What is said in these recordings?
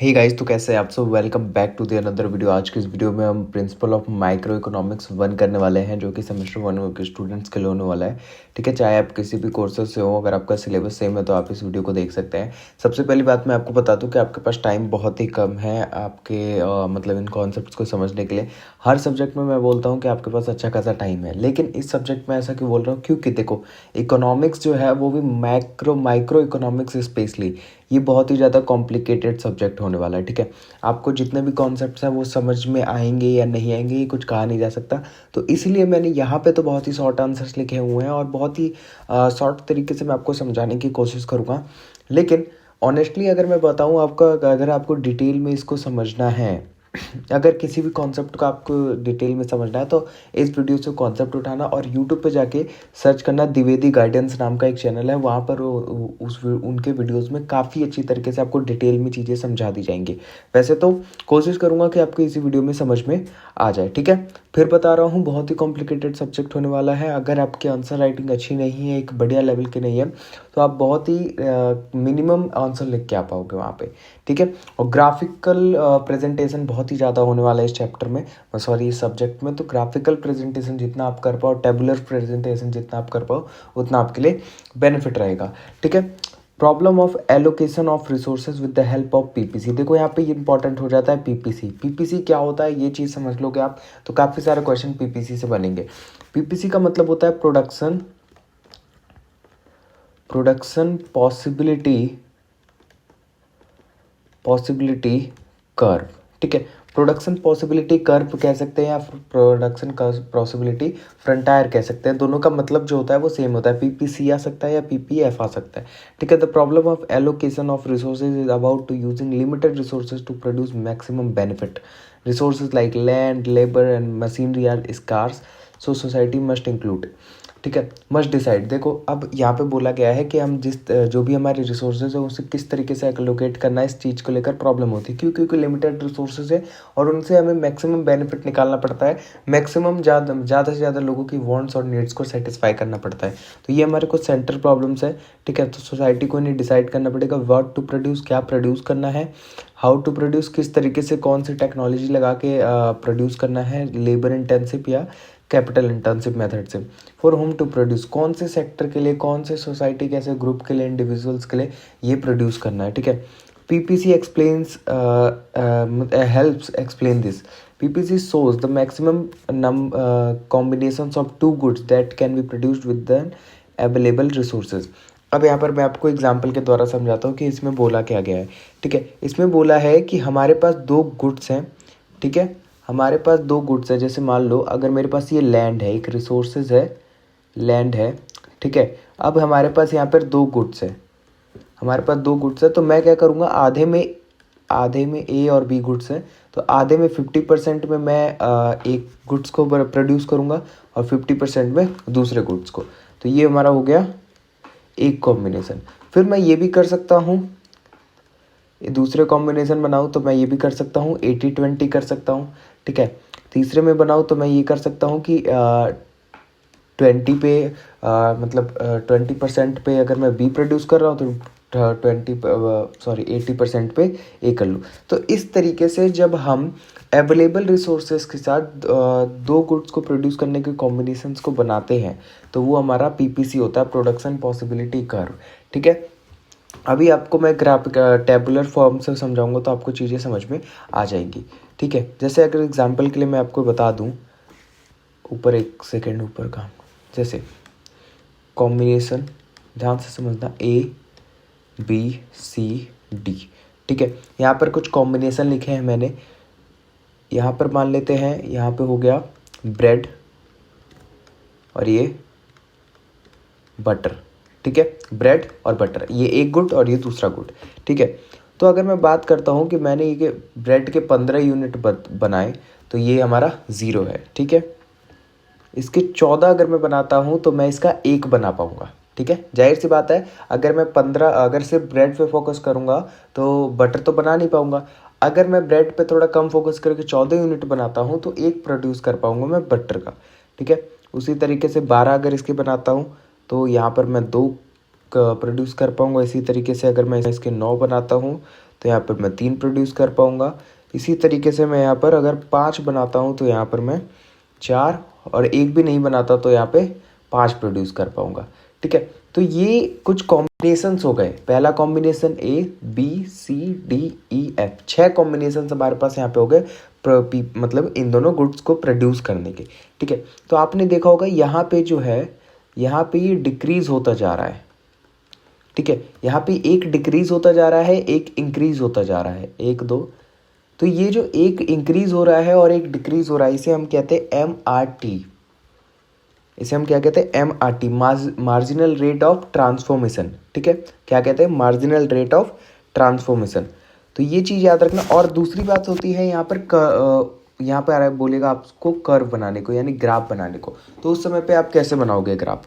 Hey guys, तो कैसे हैं आप सब। Welcome back to the another video. आज की इस वीडियो में हम प्रिंसिपल ऑफ माइक्रो इकोनॉमिक्स 1 करने वाले हैं, जो कि सेमेस्टर 1 के स्टूडेंट्स के लिए होने वाला है। ठीक है, चाहे आप किसी भी कोर्सेज से हो, अगर आपका सिलेबस सेम है तो आप इस वीडियो को देख सकते हैं। सबसे पहली बात मैं आपको बता दूं कि आपके पास टाइम बहुत ही कम है आपके मतलब इन कॉन्सेप्ट्स को समझने के लिए। हर सब्जेक्ट में मैं बोलता हूँ कि आपके पास अच्छा खासा टाइम है, लेकिन इस सब्जेक्ट में ऐसा क्यों बोल रहा हूँ, क्योंकि देखो इकोनॉमिक्स जो है वो भी माइक्रो इकोनॉमिक्स स्पेशली ये बहुत ही ज़्यादा कॉम्प्लिकेटेड सब्जेक्ट होने वाला है। ठीक है, आपको जितने भी कॉन्सेप्ट्स हैं वो समझ में आएंगे या नहीं आएंगे ये कुछ कहा नहीं जा सकता। तो इसलिए मैंने यहाँ पे तो बहुत ही शॉर्ट आंसर्स लिखे हुए हैं और बहुत ही शॉर्ट तरीके से मैं आपको समझाने की कोशिश करूँगा। लेकिन ऑनेस्टली अगर मैं बताऊँ आपका, अगर आपको डिटेल में इसको समझना है, अगर किसी भी कॉन्सेप्ट को आपको डिटेल में समझना है तो इस वीडियो से कॉन्सेप्ट उठाना और यूट्यूब पे जाके सर्च करना। द्विवेदी गाइडेंस नाम का एक चैनल है, वहाँ पर उनके वीडियोस में काफ़ी अच्छी तरीके से आपको डिटेल में चीज़ें समझा दी जाएंगी। वैसे तो कोशिश करूँगा कि आपको इसी वीडियो में समझ में आ जाए। ठीक है, फिर बता रहा हूँ बहुत ही कॉम्प्लिकेटेड सब्जेक्ट होने वाला है। अगर आपकी आंसर राइटिंग अच्छी नहीं है, एक बढ़िया लेवल की नहीं है, तो आप बहुत ही मिनिमम आंसर लिख के आ पाओगे वहाँ पे। ठीक है, और ग्राफिकल प्रेजेंटेशन बहुत ही ज़्यादा होने वाला है इस चैप्टर में, सॉरी इस सब्जेक्ट में। तो ग्राफिकल प्रेजेंटेशन जितना आप कर पाओ, टेबुलर प्रेजेंटेशन जितना आप कर पाओ, उतना आपके लिए बेनिफिट रहेगा। ठीक है, problem of allocation of resources with the help of PPC. देखो यहाँ पे इंपॉर्टेंट हो जाता है पीपीसी। पीपीसी क्या होता है ये चीज़ समझ लोगे आप तो काफ़ी सारे क्वेश्चन पीपीसी से बनेंगे। पीपीसी का मतलब होता है प्रोडक्शन पॉसिबिलिटी कर्व। ठीक है, प्रोडक्शन पॉसिबिलिटी कर्व कह सकते हैं या प्रोडक्शन पॉसिबिलिटी फ्रंटायर कह सकते हैं। दोनों का मतलब जो होता है वो सेम होता है, पीपीसी आ सकता है या पीपीएफ आ सकता है। ठीक है, the problem of allocation of resources is about to using limited resources to produce maximum benefit. Resources like land, labour and machinery are scarce, so society must include. ठीक है, मस्ट डिसाइड। देखो अब यहाँ पे बोला गया है कि हम जो भी हमारे रिसोर्सेज है उसे किस तरीके से एलोकेट करना है, इस चीज़ को लेकर प्रॉब्लम होती है। क्यों? क्योंकि लिमिटेड रिसोर्सेज है और उनसे हमें मैक्सिमम बेनिफिट निकालना पड़ता है, मैक्सिमम ज़्यादा से ज़्यादा लोगों की वांट्स और नीड्स को सेटिस्फाई करना पड़ता है। तो ये हमारे कुछ सेंटर प्रॉब्लम्स है। ठीक है, तो सोसाइटी को नहीं डिसाइड करना पड़ेगा व्हाट टू प्रोड्यूस, क्या प्रोड्यूस करना है, हाउ टू प्रोड्यूस, किस तरीके से कौन सी टेक्नोलॉजी लगा के प्रोड्यूस करना है, लेबर इंटेंसिव या कैपिटल इंटेंसिव मेथड से। फॉर होम टू प्रोड्यूस, कौन से सेक्टर के लिए, कौन से सोसाइटी के ऐसे ग्रुप के लिए, इंडिविजुअल्स के लिए ये प्रोड्यूस करना है। ठीक है, PPC explains helps explain this. PPC shows the maximum combinations of two goods that can be produced with the available resources। अब यहाँ पर मैं आपको एग्जाम्पल के द्वारा समझाता हूँ कि इसमें बोला क्या गया है। ठीक है, इसमें बोला है कि हमारे पास दो गुड्स हैं। ठीक है, हमारे पास दो गुड्स है, जैसे मान लो अगर मेरे पास ये लैंड है, एक रिसोर्सेज है, लैंड है। ठीक है, अब हमारे पास यहाँ पर दो गुड्स है, हमारे पास दो गुड्स है, तो मैं क्या करूँगा, आधे में ए और बी गुड्स है, तो आधे में 50% में मैं एक गुड्स को प्रोड्यूस करूँगा और 50% में दूसरे गुड्स को। तो ये हमारा हो गया एक कॉम्बिनेशन। फिर मैं ये भी कर सकता हूँ, दूसरे कॉम्बिनेशन बनाऊँ तो मैं ये भी कर सकता हूँ, 80-20 कर सकता हूँ। ठीक है, तीसरे में बनाऊँ तो मैं ये कर सकता हूँ कि 20 पे मतलब 20% पे अगर मैं बी प्रोड्यूस कर रहा हूँ तो 80% पे ए कर लूँ। तो इस तरीके से जब हम अवेलेबल रिसोर्सेज के साथ दो गुड्स को प्रोड्यूस करने के कॉम्बिनेशंस को बनाते हैं तो वो हमारा पीपीसी होता है, प्रोडक्शन पॉसिबिलिटी कर्व। ठीक है, अभी आपको मैं ग्राफिक टेबुलर फॉर्म से समझाऊंगा तो आपको चीज़ें समझ में आ जाएंगी। ठीक है, जैसे अगर एग्जांपल के लिए मैं आपको बता दूं, ऊपर एक सेकेंड ऊपर का, जैसे कॉम्बिनेशन, ध्यान से समझना, ए बी सी डी। ठीक है, यहाँ पर कुछ कॉम्बिनेशन लिखे हैं मैंने। यहाँ पर मान लेते हैं, यहाँ पे हो गया ब्रेड और ये बटर। ठीक है, ब्रेड और बटर, ये एक गुड और ये दूसरा गुड। ठीक है, तो अगर मैं बात करता हूँ कि मैंने ये ब्रेड के 15 यूनिट बनाए तो ये हमारा 0 है। ठीक है, इसके 14 अगर मैं बनाता हूँ तो मैं इसका 1 बना पाऊँगा। ठीक है, जाहिर सी बात है, अगर मैं 15 अगर सिर्फ ब्रेड पे फोकस करूँगा तो बटर तो बना नहीं पाऊँगा। अगर मैं ब्रेड पे थोड़ा कम फोकस करके 14 यूनिट बनाता हूँ तो 1 प्रोड्यूस कर पाऊँगा मैं बटर का। ठीक है, उसी तरीके से 12 अगर इसके बनाता हूँ तो यहाँ पर मैं 2 प्रोड्यूस कर पाऊँगा। इसी तरीके से अगर मैं इसके 9 बनाता हूँ तो यहाँ पर मैं 3 प्रोड्यूस कर पाऊँगा। इसी तरीके से मैं यहाँ पर अगर 5 बनाता हूँ तो यहाँ पर मैं 4, और 1 भी नहीं बनाता तो यहाँ पे 5 प्रोड्यूस कर पाऊँगा। ठीक है, तो ये कुछ कॉम्बिनेशंस हो गए। पहला कॉम्बिनेशन ABCDEF, 6 कॉम्बिनेशन हमारे पास यहाँ पे हो गए मतलब इन दोनों गुड्स को प्रोड्यूस करने के। ठीक है, तो आपने देखा होगा यहाँ पे जो है, यहाँ पे ये डिक्रीज होता जा रहा है। ठीक है, यहाँ पे एक डिक्रीज होता जा रहा है, एक इंक्रीज होता जा रहा है, 1 2। तो ये जो एक इंक्रीज हो रहा है और एक डिक्रीज हो रहा है, इसे हम कहते हैं MRT। इसे हम क्या कहते हैं? MRT, marginal rate of transformation. ठीक है, क्या कहते हैं? Marginal rate of transformation. तो ये चीज़ याद रखना। और दूसरी बात होती है यहाँ पर यहाँ पे आ रहा है, बोलेगा आपको कर्व बनाने को, यानी ग्राफ बनाने को। तो उस समय पे आप कैसे बनाओगे ग्राफ?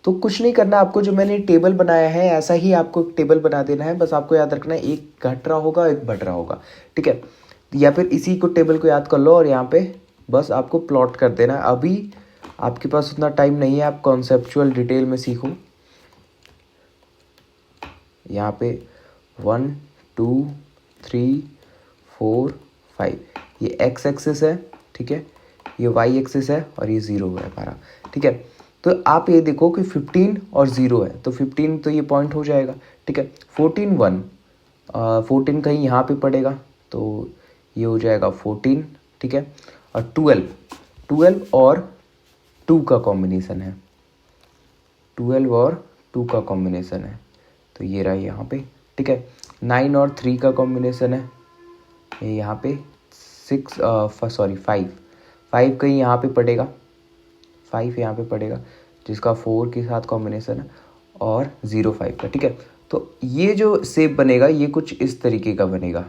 तो कुछ नहीं करना आपको, जो मैंने टेबल बनाया है ऐसा ही आपको टेबल बना देना है। बस आपको याद रखना है, एक घट रहा होगा, एक बढ़ रहा होगा। ठीक है, या फिर इसी को टेबल को याद कर लो और यहाँ पे बस आपको प्लॉट कर देना है। अभी आपके पास उतना टाइम नहीं है, आप कॉन्सेप्चुअल डिटेल में सीखो। यहाँ पे 1 2 3 4 5 ये x एक्सिस है। ठीक है, ये y एक्सिस है और ये 0 है हमारा। ठीक है, तो आप ये देखो कि 15 और 0 है, तो 15 तो ये पॉइंट हो जाएगा। ठीक है, 14 1 14 कहीं यहाँ पे पड़ेगा, तो ये हो जाएगा 14। ठीक है, और 12 और 2 का कॉम्बिनेशन है, 12 और 2 का कॉम्बिनेशन है, तो ये रहा यहाँ पे। ठीक है, 9 और 3 का कॉम्बिनेशन है, ये यहाँ पे 5 कहीं यहाँ पे पड़ेगा, 5 यहाँ पे पड़ेगा, जिसका 4 के साथ कॉम्बिनेशन है, और 0 5 का। ठीक है, तो ये जो शेप बनेगा ये कुछ इस तरीके का बनेगा।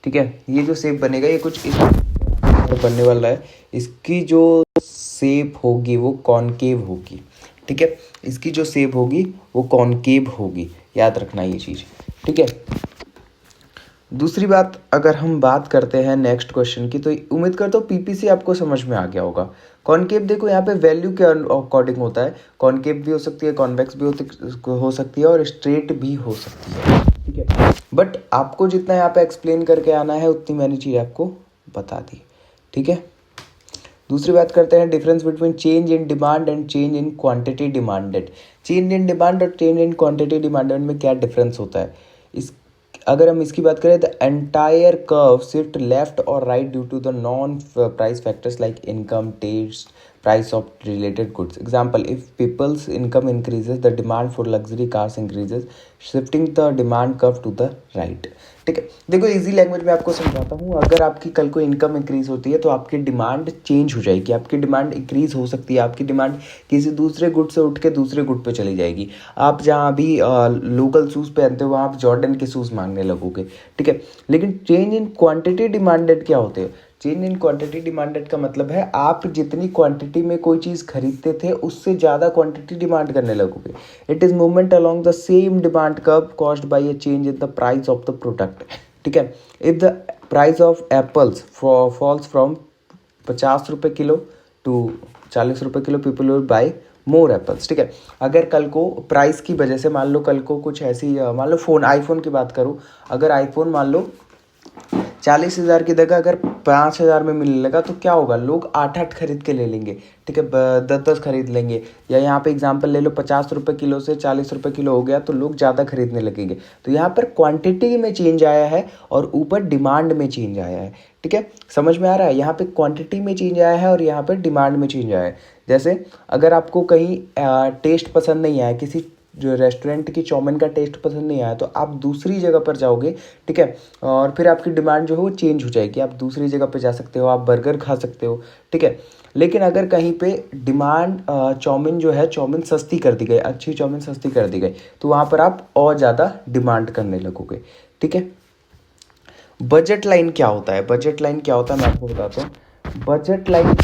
ठीक है, ये जो शेप बनेगा ये कुछ इस बनने वाला है। इसकी जो शेप होगी वो कॉनकेव होगी। ठीक है, इसकी जो शेप होगी वो कॉनकेव होगी, याद रखना ये चीज़। ठीक है, दूसरी बात अगर हम बात करते हैं नेक्स्ट क्वेश्चन की, तो उम्मीद करता हूँ पीपीसी आपको समझ में आ गया होगा। कॉनकेव देखो यहाँ पे वैल्यू के अकॉर्डिंग होता है, कॉनकेव भी हो सकती है, कॉन्वेक्स भी हो सकती है, और स्ट्रेट भी हो सकती है। ठीक है, बट आपको जितना यहाँ पे एक्सप्लेन करके आना है उतनी मैंने चीज़ आपको बता दी। ठीक है, दूसरी बात करते हैं difference between change in demand and change in quantity demanded. Change in demand और चेंज इन क्वांटिटी डिमांडेड में क्या डिफरेंस होता है? इस अगर हम इसकी बात करें, the entire curve shift left और right due to the non price factors like income, taste, price of related goods. Example, if people's income increases, the demand for luxury cars increases, shifting the demand curve to the right. ठीक है, देखो easy language में आपको समझाता हूँ। अगर आपकी कल को इनकम इंक्रीज होती है तो आपकी डिमांड चेंज हो जाएगी, आपकी डिमांड इंक्रीज हो सकती है, आपकी डिमांड किसी दूसरे गुड से उठ के दूसरे गुड पे चली जाएगी। आप जहाँ अभी लोकल शूज़ पहनते हो वहाँ आप जॉर्डन के शूज़ मांगने लगोगे। ठीक है, लेकिन चेंज इन क्वांटिटी डिमांडेड क्या होते हैं? चेंज इन क्वांटिटी डिमांडेड का मतलब है आप जितनी क्वांटिटी में कोई चीज़ खरीदते थे उससे ज़्यादा क्वांटिटी डिमांड करने लगोगे। It is movement along the same demand curve caused by a change in the price of the product. ठीक है, if the price of apples falls from 50 रुपये किलो टू 40 रुपये kilo, people will buy more apples. ठीक है, अगर कल को price की वजह से मान लो कल को कुछ ऐसी, मान लो आईफोन की बात करूँ, अगर आईफोन मान लो 40,000 की जगह अगर 5,000 में मिलने लगा तो क्या होगा? लोग 8 खरीद के ले लेंगे। ठीक है, 10 खरीद लेंगे। या यहाँ पे एग्जांपल ले लो, 50 रुपये किलो से 40 रुपये किलो हो गया तो लोग ज़्यादा खरीदने लगेंगे। तो यहाँ पर क्वांटिटी में चेंज आया है और ऊपर डिमांड में चेंज आया है। ठीक है, समझ में आ रहा है? यहाँ पे क्वांटिटी में चेंज आया है और यहाँ पर डिमांड में चेंज आया है। जैसे अगर आपको कहीं टेस्ट पसंद नहीं आया, किसी जो रेस्टोरेंट की चाउमीन का टेस्ट पसंद नहीं आया, तो आप दूसरी जगह पर जाओगे। ठीक है, और फिर आपकी डिमांड जो है वो चेंज हो जाएगी, आप दूसरी जगह पे जा सकते हो, आप बर्गर खा सकते हो। ठीक है, लेकिन अगर कहीं पे डिमांड चाउमीन जो है, चाउमीन सस्ती कर दी गई, अच्छी चाउमीन सस्ती कर दी गई, तो वहाँ पर आप और ज़्यादा डिमांड करने लगोगे। ठीक है, बजट लाइन क्या होता है? बजट लाइन क्या होता है मैं आपको बताता हूँ। Budget line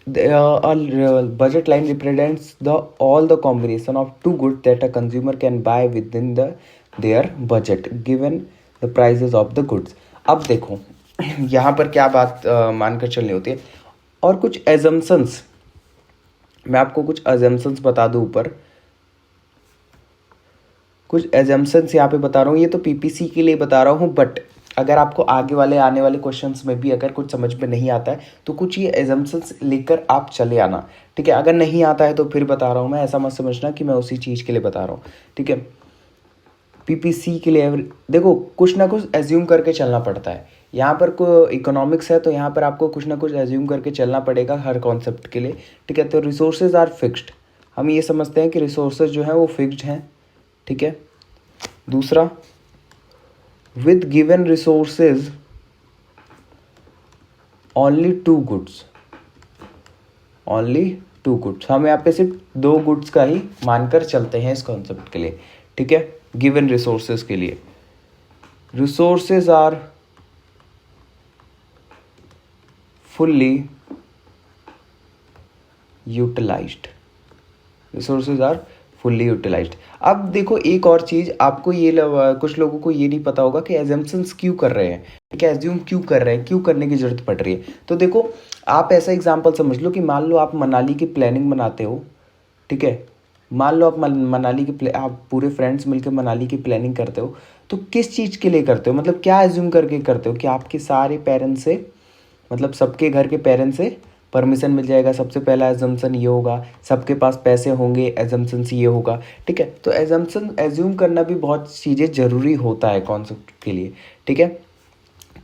budget line represents all the combination of two goods that a consumer can buy within their budget given the prices of the goods. अब देखो यहाँ पर क्या बात मानकर चलनी होती है, और कुछ assumptions, मैं आपको कुछ assumptions बता दूँ ऊपर। कुछ एजम्पशंस यहाँ पे बता रहा हूँ, ये तो पीपीसी के लिए बता रहा हूँ, बट अगर आपको आगे वाले आने वाले क्वेश्चंस में भी अगर कुछ समझ में नहीं आता है तो कुछ ये एजम्पशंस लेकर आप चले आना, ठीक है। अगर नहीं आता है तो फिर बता रहा हूँ मैं, ऐसा मत समझना कि मैं उसी चीज़ के लिए बता रहा हूँ, ठीक है। पीपीसी के लिए देखो कुछ ना कुछ एज्यूम करके चलना पड़ता है। यहाँ पर कोई इकोनॉमिक्स है तो यहाँ पर आपको कुछ ना कुछ एज्यूम करके चलना पड़ेगा हर कॉन्सेप्ट के लिए, ठीक है। तो रिसोर्सेज आर फिक्स्ड, हम ये समझते हैं कि रिसोर्सेज जो हैं वो फिक्स्ड हैं, ठीक है। दूसरा, with given resources only two goods, only two goods, हम यहाँ पे सिर्फ दो गुड्स का ही मानकर चलते हैं इस कॉन्सेप्ट के लिए, ठीक है। गिवन रिसोर्सेज के लिए, resources are fully utilised, resources are fully utilised. अब देखो एक और चीज़ आपको ये कुछ लोगों को ये नहीं पता होगा कि एजम्पशंस क्यों कर रहे हैं, ठीक है। एज्यूम क्यों कर रहे हैं, क्यों करने की जरूरत पड़ रही है। तो देखो आप ऐसा एग्जांपल समझ लो कि मान लो आप मनाली की प्लानिंग बनाते हो, ठीक है। मान लो आप मनाली की आप पूरे फ्रेंड्स मिलकर मनाली की प्लानिंग करते हो, तो किस चीज़ के लिए करते हो, मतलब क्या एज्यूम करके करते हो कि आपके सारे पेरेंट्स से, मतलब सबके घर के पेरेंट्स से परमिशन मिल जाएगा। सबसे पहला एजम्पशन ये होगा, सबके पास पैसे होंगे, एजम्पशन ये होगा, ठीक है। तो एजम्पशन एज्यूम करना भी बहुत चीज़ें ज़रूरी होता है कॉन्सेप्ट के लिए, ठीक है।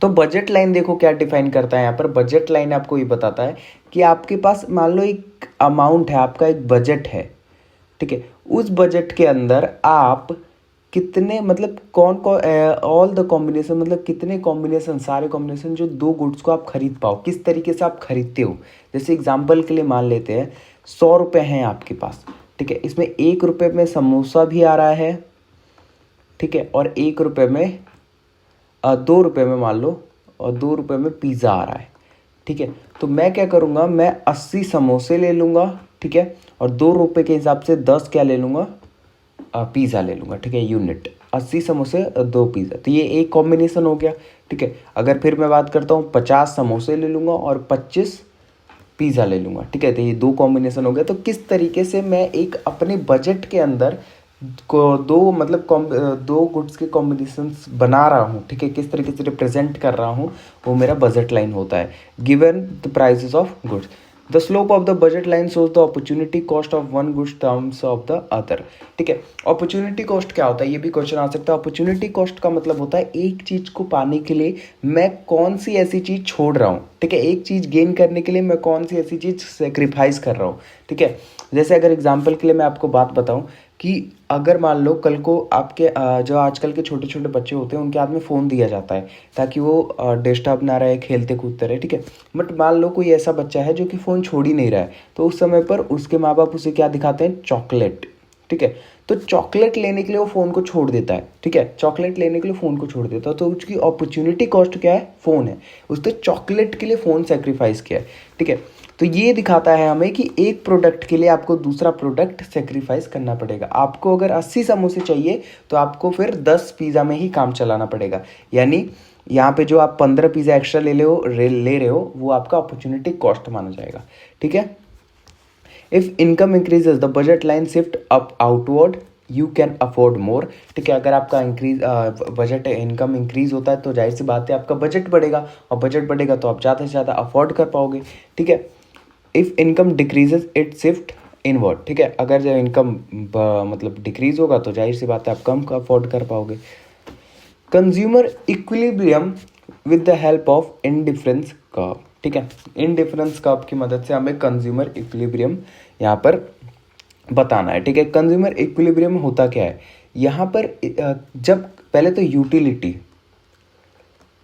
तो बजट लाइन देखो क्या डिफाइन करता है यहाँ पर। बजट लाइन आपको ये बताता है कि आपके पास मान लो एक अमाउंट है, आपका एक बजट है, ठीक है। उस बजट के अंदर आप कितने, मतलब कौन कौन ऑल द कॉम्बिनेशन, मतलब कितने कॉम्बिनेशन, सारे कॉम्बिनेशन जो दो गुड्स को आप खरीद पाओ, किस तरीके से आप खरीदते हो। जैसे एग्जांपल के लिए मान लेते हैं 100 रुपये हैं आपके पास, ठीक है। इसमें 1 रुपये में समोसा भी आ रहा है, ठीक है, और 1 रुपये में 2 रुपये में मान लो, और 2 रुपये में पिज़्ज़ा आ रहा है, ठीक है। तो मैं क्या करूँगा, मैं 80 समोसे ले लूँगा, ठीक है, और 2 रुपये के हिसाब से 10 क्या ले लूँगा, पिज़्ज़ा ले लूँगा, ठीक है। यूनिट 80 समोसे 2 पिज़्ज़ा, तो ये एक कॉम्बिनेशन हो गया, ठीक है। अगर फिर मैं बात करता हूँ 50 समोसे ले लूँगा और 25 पिज़्ज़ा ले लूँगा, ठीक है। तो ये 2 कॉम्बिनेशन हो गया। तो किस तरीके से मैं एक अपने बजट के अंदर को दो, मतलब दो गुड्स के कॉम्बिनेशंस बना रहा हूँ, ठीक है, किस तरीके से रिप्रेजेंट कर रहा हूँ, वो मेरा बजट लाइन होता है। Given the prices of goods, the slope of the budget line shows the opportunity cost of one goods terms of the other, ठीक है। अपॉर्चुनिटी कॉस्ट क्या होता है, ये भी क्वेश्चन आ सकता है। अपॉर्चुनिटी कॉस्ट का मतलब होता है एक चीज को पाने के लिए मैं कौन सी ऐसी चीज छोड़ रहा हूँ, ठीक है। एक चीज गेन करने के लिए मैं कौन सी ऐसी चीज सेक्रीफाइस कर रहा हूँ, ठीक है। जैसे अगर एग्जाम्पल के लिए मैं आपको बात बताऊँ कि अगर मान लो कल को आपके जो आजकल के छोटे छोटे बच्चे होते हैं उनके हाथ में फ़ोन दिया जाता है ताकि वो डिस्टर्ब ना रहे, खेलते कूदते रहे, ठीक है। बट मान लो कोई ऐसा बच्चा है जो कि फ़ोन छोड़ ही नहीं रहा है, तो उस समय पर उसके माँ बाप उसे क्या दिखाते हैं, चॉकलेट, ठीक है। तो चॉकलेट लेने के लिए वो फ़ोन को छोड़ देता है, ठीक है। चॉकलेट लेने के लिए फ़ोन को छोड़ देता है, तो उसकी अपॉर्चुनिटी कॉस्ट क्या है, फ़ोन है। उसने चॉकलेट के लिए फ़ोन सेक्रीफाइस किया है, ठीक है। तो ये दिखाता है हमें कि एक प्रोडक्ट के लिए आपको दूसरा प्रोडक्ट सेक्रीफाइस करना पड़ेगा। आपको अगर 80 समोसे चाहिए तो आपको फिर 10 पिज़्ज़ा में ही काम चलाना पड़ेगा। यानी यहाँ पे जो आप 15 पिज़्ज़ा एक्स्ट्रा ले रहे हो वो आपका अपॉर्चुनिटी कॉस्ट माना जाएगा, ठीक है। If income increases the budget line shift up outward, you can afford मोर, ठीक है। अगर आपका बजट इनकम इंक्रीज होता है तो जाहिर सी बात है आपका बजट बढ़ेगा, और बजट बढ़ेगा तो आप ज़्यादा से ज़्यादा अफोर्ड कर पाओगे, ठीक है। If income decreases it shift inward, ठीक है। अगर जब इनकम मतलब डिक्रीज होगा तो जाहिर सी बात है आप कम अफोर्ड कर पाओगे। Consumer equilibrium with the help of indifference curve, ठीक है। इंडिफरेंस कर्व की मदद से हमें कंज्यूमर इक्विलिब्रियम यहाँ पर बताना है, ठीक है। कंज्यूमर इक्विलिब्रियम होता क्या है यहाँ पर, जब पहले तो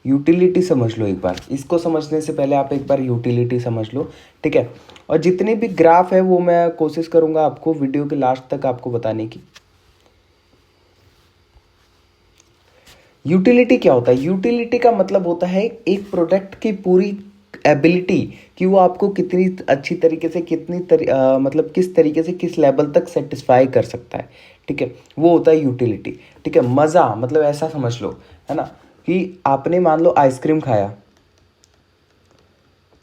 यूटिलिटी समझ लो एक बार, इसको समझने से पहले आप एक बार यूटिलिटी समझ लो, ठीक है। और जितने भी ग्राफ है वो मैं कोशिश करूंगा आपको वीडियो के लास्ट तक आपको बताने की। यूटिलिटी क्या होता है, यूटिलिटी का मतलब होता है एक प्रोडक्ट की पूरी एबिलिटी कि वो आपको कितनी अच्छी तरीके से मतलब किस तरीके से किस लेवल तक सेटिस्फाई कर सकता है, ठीक है, वो होता है यूटिलिटी, ठीक है। मज़ा मतलब ऐसा समझ लो, है ना, कि आपने मान लो आइसक्रीम खाया,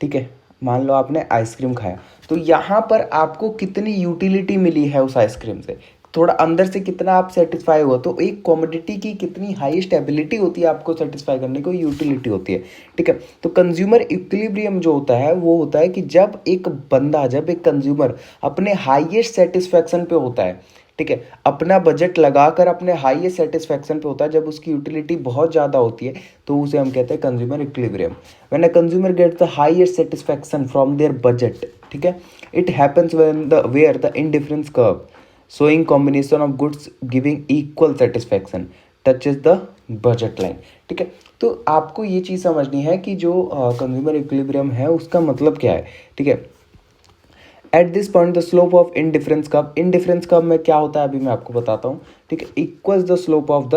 ठीक है, मान लो आपने आइसक्रीम खाया, तो यहाँ पर आपको कितनी यूटिलिटी मिली है उस आइसक्रीम से, थोड़ा अंदर से कितना आप सेटिस्फाई हो, तो एक कमोडिटी की कितनी हाई स्टेबिलिटी होती है आपको सेटिस्फाई करने को, यूटिलिटी होती है, ठीक है। तो कंज्यूमर इक्विलिब्रियम जो होता है वो होता है कि जब एक बंदा, जब एक कंज्यूमर अपने हाईएस्ट सेटिस्फैक्शन पे होता है, ठीक है, अपना बजट लगाकर अपने हाईएस्ट सेटिस्फैक्शन पे होता है, जब उसकी यूटिलिटी बहुत ज़्यादा होती है, तो उसे हम कहते हैं consumer equilibrium. When a consumer gets the highest satisfaction from their budget, ठीक है, it happens when the where the indifference curve showing combination of goods giving equal satisfaction touches the budget line, ठीक है। तो आपको ये चीज़ समझनी है कि जो कंज्यूमर इक्विलिब्रियम है उसका मतलब क्या है, ठीक है। At this point the slope of indifference curve में क्या होता है अभी मैं आपको बताता हूँ, ठीक है, equals the slope of the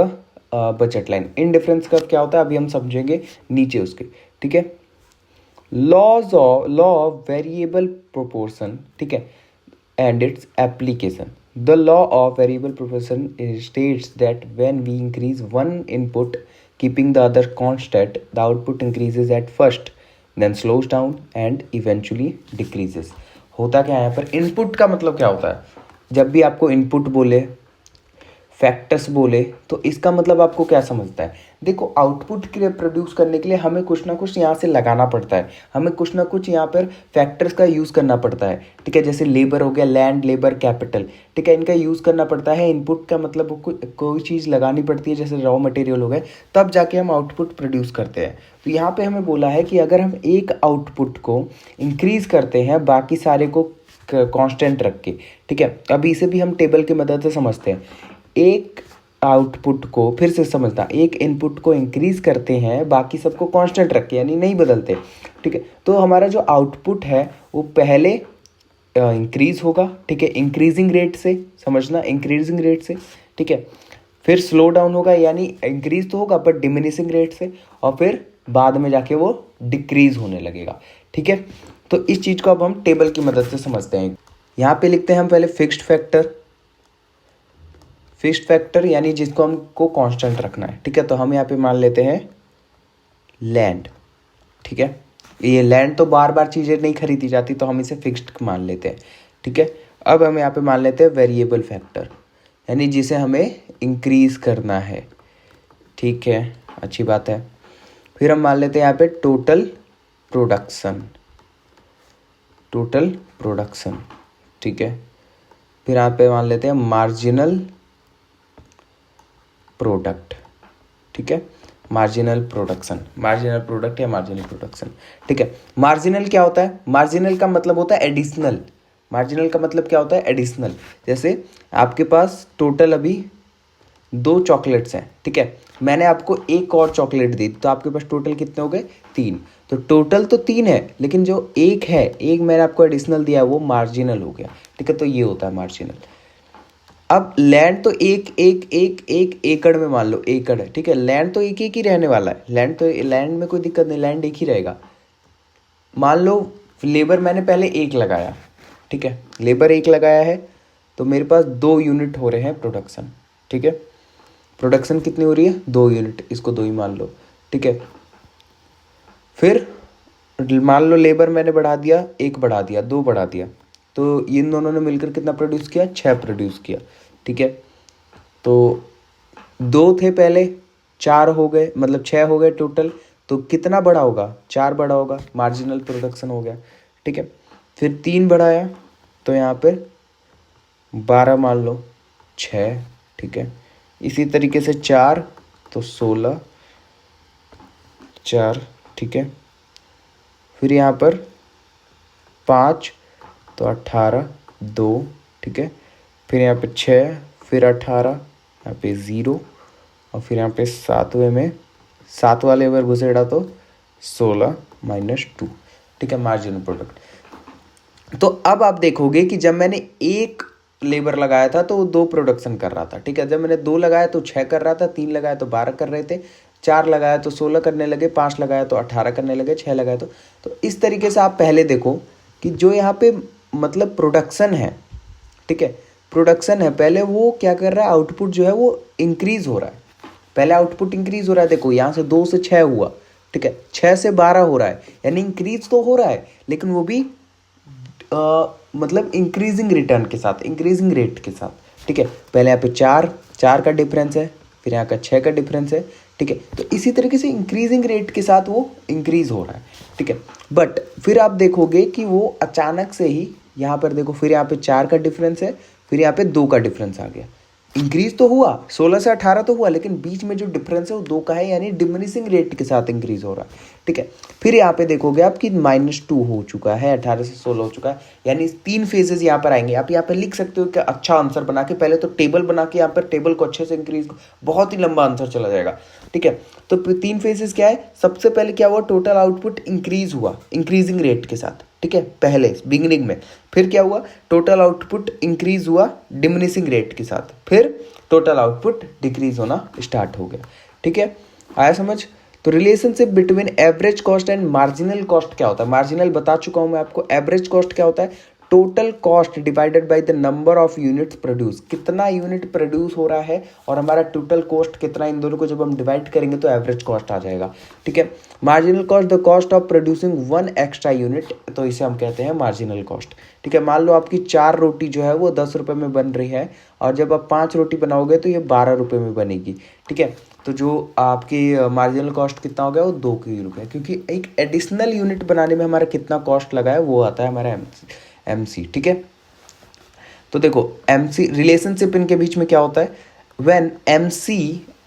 budget line. Indifference curve क्या होता है अभी हम समझेंगे नीचे उसके, ठीक है। लॉ ऑफ वेरिएबल प्रोपोर्शन, ठीक है, and its application. The law of variable proportion states that when we increase one input keeping the other constant, the output increases at first, then slows down and eventually decreases. होता क्या है यहाँ पर, input का मतलब क्या होता है, जब भी आपको इनपुट बोले, फैक्टर्स बोले, तो इसका मतलब आपको क्या समझता है। देखो आउटपुट के लिए प्रोड्यूस करने के लिए हमें कुछ ना कुछ यहाँ से लगाना पड़ता है, हमें कुछ ना कुछ यहाँ पर फैक्टर्स का यूज़ करना पड़ता है, ठीक है। जैसे लेबर हो गया, लैंड, लेबर, कैपिटल, ठीक है, इनका यूज़ करना पड़ता है। इनपुट का मतलब कोई चीज़ लगानी पड़ती है, जैसे रॉ मटेरियल हो गए, तब जाके हम आउटपुट प्रोड्यूस करते हैं। तो यहाँ पर हमें बोला है कि अगर हम एक आउटपुट को इंक्रीज़ करते हैं बाकी सारे को कांस्टेंट रख के, ठीक है, अभी इसे भी हम टेबल की मदद से समझते हैं। एक आउटपुट को फिर से समझना, एक इनपुट को इंक्रीज करते हैं बाकी सबको कांस्टेंट रख के, यानी नहीं बदलते, ठीक है। तो हमारा जो आउटपुट है वो पहले इंक्रीज होगा, ठीक है, इंक्रीजिंग रेट से, समझना, इंक्रीजिंग रेट से, ठीक है। फिर स्लो डाउन होगा, यानी इंक्रीज तो होगा बट डिमिनिशिंग रेट से, और फिर बाद में जाके वो डिक्रीज होने लगेगा, ठीक है। तो इस चीज़ को अब हम टेबल की मदद से समझते हैं। यहाँ पे लिखते हैं हम पहले फिक्स्ड फैक्टर यानी जिसको हमको कांस्टेंट रखना है, ठीक है। तो हम यहाँ पे मान लेते हैं लैंड, ठीक है। ये लैंड तो बार बार चीज़ें नहीं खरीदी जाती, तो हम इसे फिक्स्ड मान लेते हैं, ठीक है। अब हम यहाँ पे मान लेते हैं वेरिएबल फैक्टर, यानी जिसे हमें इंक्रीज करना है, ठीक है, अच्छी बात है। फिर हम मान लेते हैं यहाँ पे टोटल प्रोडक्शन, ठीक है। फिर यहाँ पे मान लेते हैं मार्जिनल प्रोडक्ट, ठीक है, मार्जिनल प्रोडक्ट या मार्जिनल प्रोडक्शन, ठीक है। मार्जिनल क्या होता है, मार्जिनल का मतलब होता है एडिशनल। मार्जिनल का मतलब क्या होता है, एडिशनल। जैसे आपके पास टोटल अभी 2 चॉकलेट्स हैं, ठीक है, मैंने आपको एक और चॉकलेट दी, तो आपके पास टोटल कितने हो गए, 3। तो टोटल तो 3 है, लेकिन जो एक है, एक मैंने आपको एडिशनल दिया, वो मार्जिनल हो गया, ठीक है। तो ये होता है मार्जिनल। अब लैंड तो एक एकड़ में मान लो, एकड़ है, ठीक है, लैंड तो एक ही रहने वाला है, लैंड में कोई दिक्कत नहीं, लैंड एक ही रहेगा। मान लो लेबर मैंने पहले 1 लगाया, ठीक है, लेबर 1 लगाया है, तो मेरे पास 2 यूनिट हो रहे हैं प्रोडक्शन, ठीक है। प्रोडक्शन कितनी हो रही है, 2 यूनिट, इसको 2 ही मान लो, ठीक है। फिर मान लो लेबर मैंने बढ़ा दिया, 1 बढ़ा दिया, 2 बढ़ा दिया, तो इन दोनों ने मिलकर कितना प्रोड्यूस किया, 6 प्रोड्यूस किया, ठीक है। तो 2 थे पहले, 4 हो गए, मतलब 6 हो गए टोटल, तो कितना बड़ा होगा, 4 बड़ा होगा, मार्जिनल प्रोडक्शन हो गया, ठीक है। फिर 3 बढ़ाया, तो यहाँ पे 12 मान लो, 6, ठीक है। इसी तरीके से 4 तो 16, 4, ठीक है। फिर यहाँ पर 5 तो 18, 2, ठीक है। फिर यहाँ पे 6, फिर 18, यहाँ पे 0, और फिर यहाँ पे 7वें में 7 वाले अगर घुसेड़ा तो 16 -2, ठीक है, मार्जिनल प्रोडक्ट। तो अब आप देखोगे कि जब मैंने 1 लेबर लगाया था तो वो 2 प्रोडक्शन कर रहा था, ठीक है। जब मैंने 2 लगाया तो 6 कर रहा था, 3 लगाया तो 12 कर रहे थे, 4 लगाया तो 16 करने लगे, 5 लगाया तो 18 करने लगे, 6 लगाया तो इस तरीके से आप पहले देखो कि जो यहाँ पे मतलब प्रोडक्शन है, ठीक है, प्रोडक्शन है, पहले वो क्या कर रहा है, आउटपुट जो है वो इंक्रीज हो रहा है, पहले आउटपुट इंक्रीज हो रहा है। देखो यहाँ से 2 से 6 हुआ, ठीक है, 6 से 12 हो रहा है, यानी इंक्रीज तो हो रहा है, लेकिन वो भी मतलब इंक्रीजिंग रिटर्न के साथ, इंक्रीजिंग रेट के साथ, ठीक है। पहले यहाँ पे 4 का डिफरेंस है, फिर यहाँ का 6 का डिफरेंस है, ठीक है। तो इसी तरीके से इंक्रीजिंग रेट के साथ वो इंक्रीज हो रहा है, ठीक है। बट फिर आप देखोगे कि वो अचानक से ही यहाँ पर देखो, फिर यहाँ पे 4 का डिफरेंस है, फिर यहाँ पे 2 का डिफरेंस आ गया। इंक्रीज तो हुआ, 16 से 18 तो हुआ, लेकिन बीच में जो डिफरेंस है वो 2 का है, यानी डिमिनिशिंग रेट के साथ इंक्रीज हो रहा है, ठीक है। फिर यहाँ पे देखोगे आपकी -2 हो चुका है, 18 से 16 हो चुका है, यानी 3 फेजेस यहाँ पर आएंगे। आप यहाँ पर लिख सकते हो कि अच्छा आंसर बना के, पहले तो टेबल बना के यहाँ पर टेबल को अच्छे से इंक्रीज, बहुत ही लंबा आंसर चला जाएगा, ठीक है। तो 3 फेजेस क्या है, सबसे पहले क्या हुआ, टोटल आउटपुट इंक्रीज हुआ इंक्रीजिंग रेट के साथ, ठीक है, पहले बिगिनिंग में। फिर क्या हुआ, टोटल आउटपुट इंक्रीज हुआ डिमिनिशिंग रेट के साथ, फिर टोटल आउटपुट डिक्रीज होना स्टार्ट हो गया, ठीक है। आया समझ? तो relationship between average cost and marginal cost क्या होता है? मार्जिनल बता चुका हूं मैं आपको। एवरेज कॉस्ट क्या होता है? Total cost divided by the number of units produce, कितना यूनिट प्रोड्यूस हो रहा है और हमारा टोटल कॉस्ट कितना, इन दोनों को जब हम डिवाइड करेंगे तो एवरेज कॉस्ट आ जाएगा, ठीक है। Marginal cost the cost of producing 1 extra unit, तो इसे हम कहते हैं मार्जिनल कॉस्ट, ठीक है। मान लो आपकी 4 रोटी जो है वो 10 रुपये में बन रही है, और जब आप 5 रोटी बनाओगे तो ये 12 रुपये में बनेगी, ठीक है। तो जो आपकी मार्जिनल कॉस्ट कितना हो गया, वो 2 रुपये, क्योंकि एक एडिशनल यूनिट बनाने में हमारा कितना कॉस्ट लगा है वो आता है हमारा MC, ठीक है। तो देखो MC रिलेशनशिप इनके बीच में क्या होता है, when MC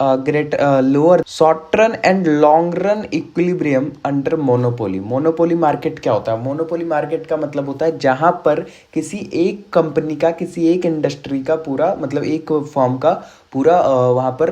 great lower short run and long run equilibrium under monopoly. Monopoly market क्या होता है? मोनोपोली मार्केट का मतलब होता है जहां पर किसी एक कंपनी का, किसी एक इंडस्ट्री का पूरा, मतलब एक फॉर्म का पूरा वहाँ पर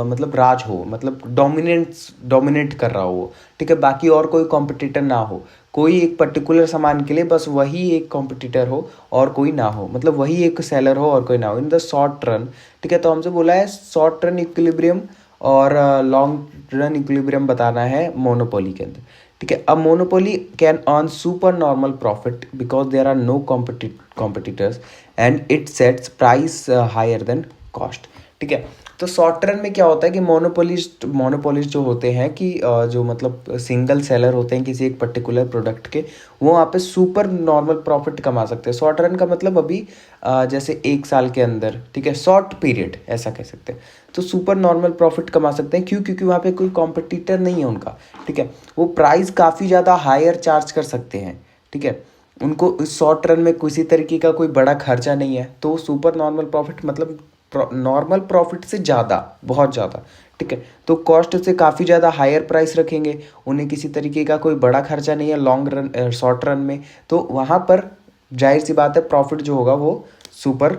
मतलब राज हो, मतलब डोमिनेट कर रहा हो, ठीक है। बाकी और कोई कॉम्पिटिटर ना हो, कोई एक पर्टिकुलर सामान के लिए बस वही एक कॉम्पिटिटर हो और कोई ना हो, मतलब वही एक सेलर हो और कोई ना हो इन द शॉर्ट रन, ठीक है। तो हमसे बोला है शॉर्ट रन इक्विलिब्रियम और लॉन्ग रन इक्विलिब्रियम बताना है मोनोपोली के अंदर, ठीक है। अब monopoly can earn super normal profit because there are no competitors and it sets price higher than cost, ठीक है। तो शॉर्ट रन में क्या होता है कि मोनोपोलिस्ट जो होते हैं कि जो मतलब सिंगल सेलर होते हैं किसी एक पर्टिकुलर प्रोडक्ट के, वो वहाँ पे सुपर नॉर्मल प्रॉफिट कमा सकते हैं। शॉर्ट रन का मतलब अभी जैसे 1 साल के अंदर, ठीक है, शॉर्ट पीरियड ऐसा कह सकते हैं, तो सुपर नॉर्मल प्रॉफिट कमा सकते हैं। क्यों? क्योंकि वहाँ पे कोई कॉम्पिटिटर नहीं है उनका, ठीक है। वो प्राइस काफ़ी ज़्यादा हायर चार्ज कर सकते हैं, ठीक है। उनको इस शॉर्ट रन में किसी तरीके का कोई बड़ा खर्चा नहीं है, तो सुपर नॉर्मल प्रॉफिट मतलब नॉर्मल प्रॉफिट से ज़्यादा, बहुत ज़्यादा, ठीक है। तो कॉस्ट से काफ़ी ज़्यादा हायर प्राइस रखेंगे, उन्हें किसी तरीके का कोई बड़ा खर्चा नहीं है लॉन्ग रन शॉर्ट रन में, तो वहाँ पर जाहिर सी बात है प्रॉफिट जो होगा वो सुपर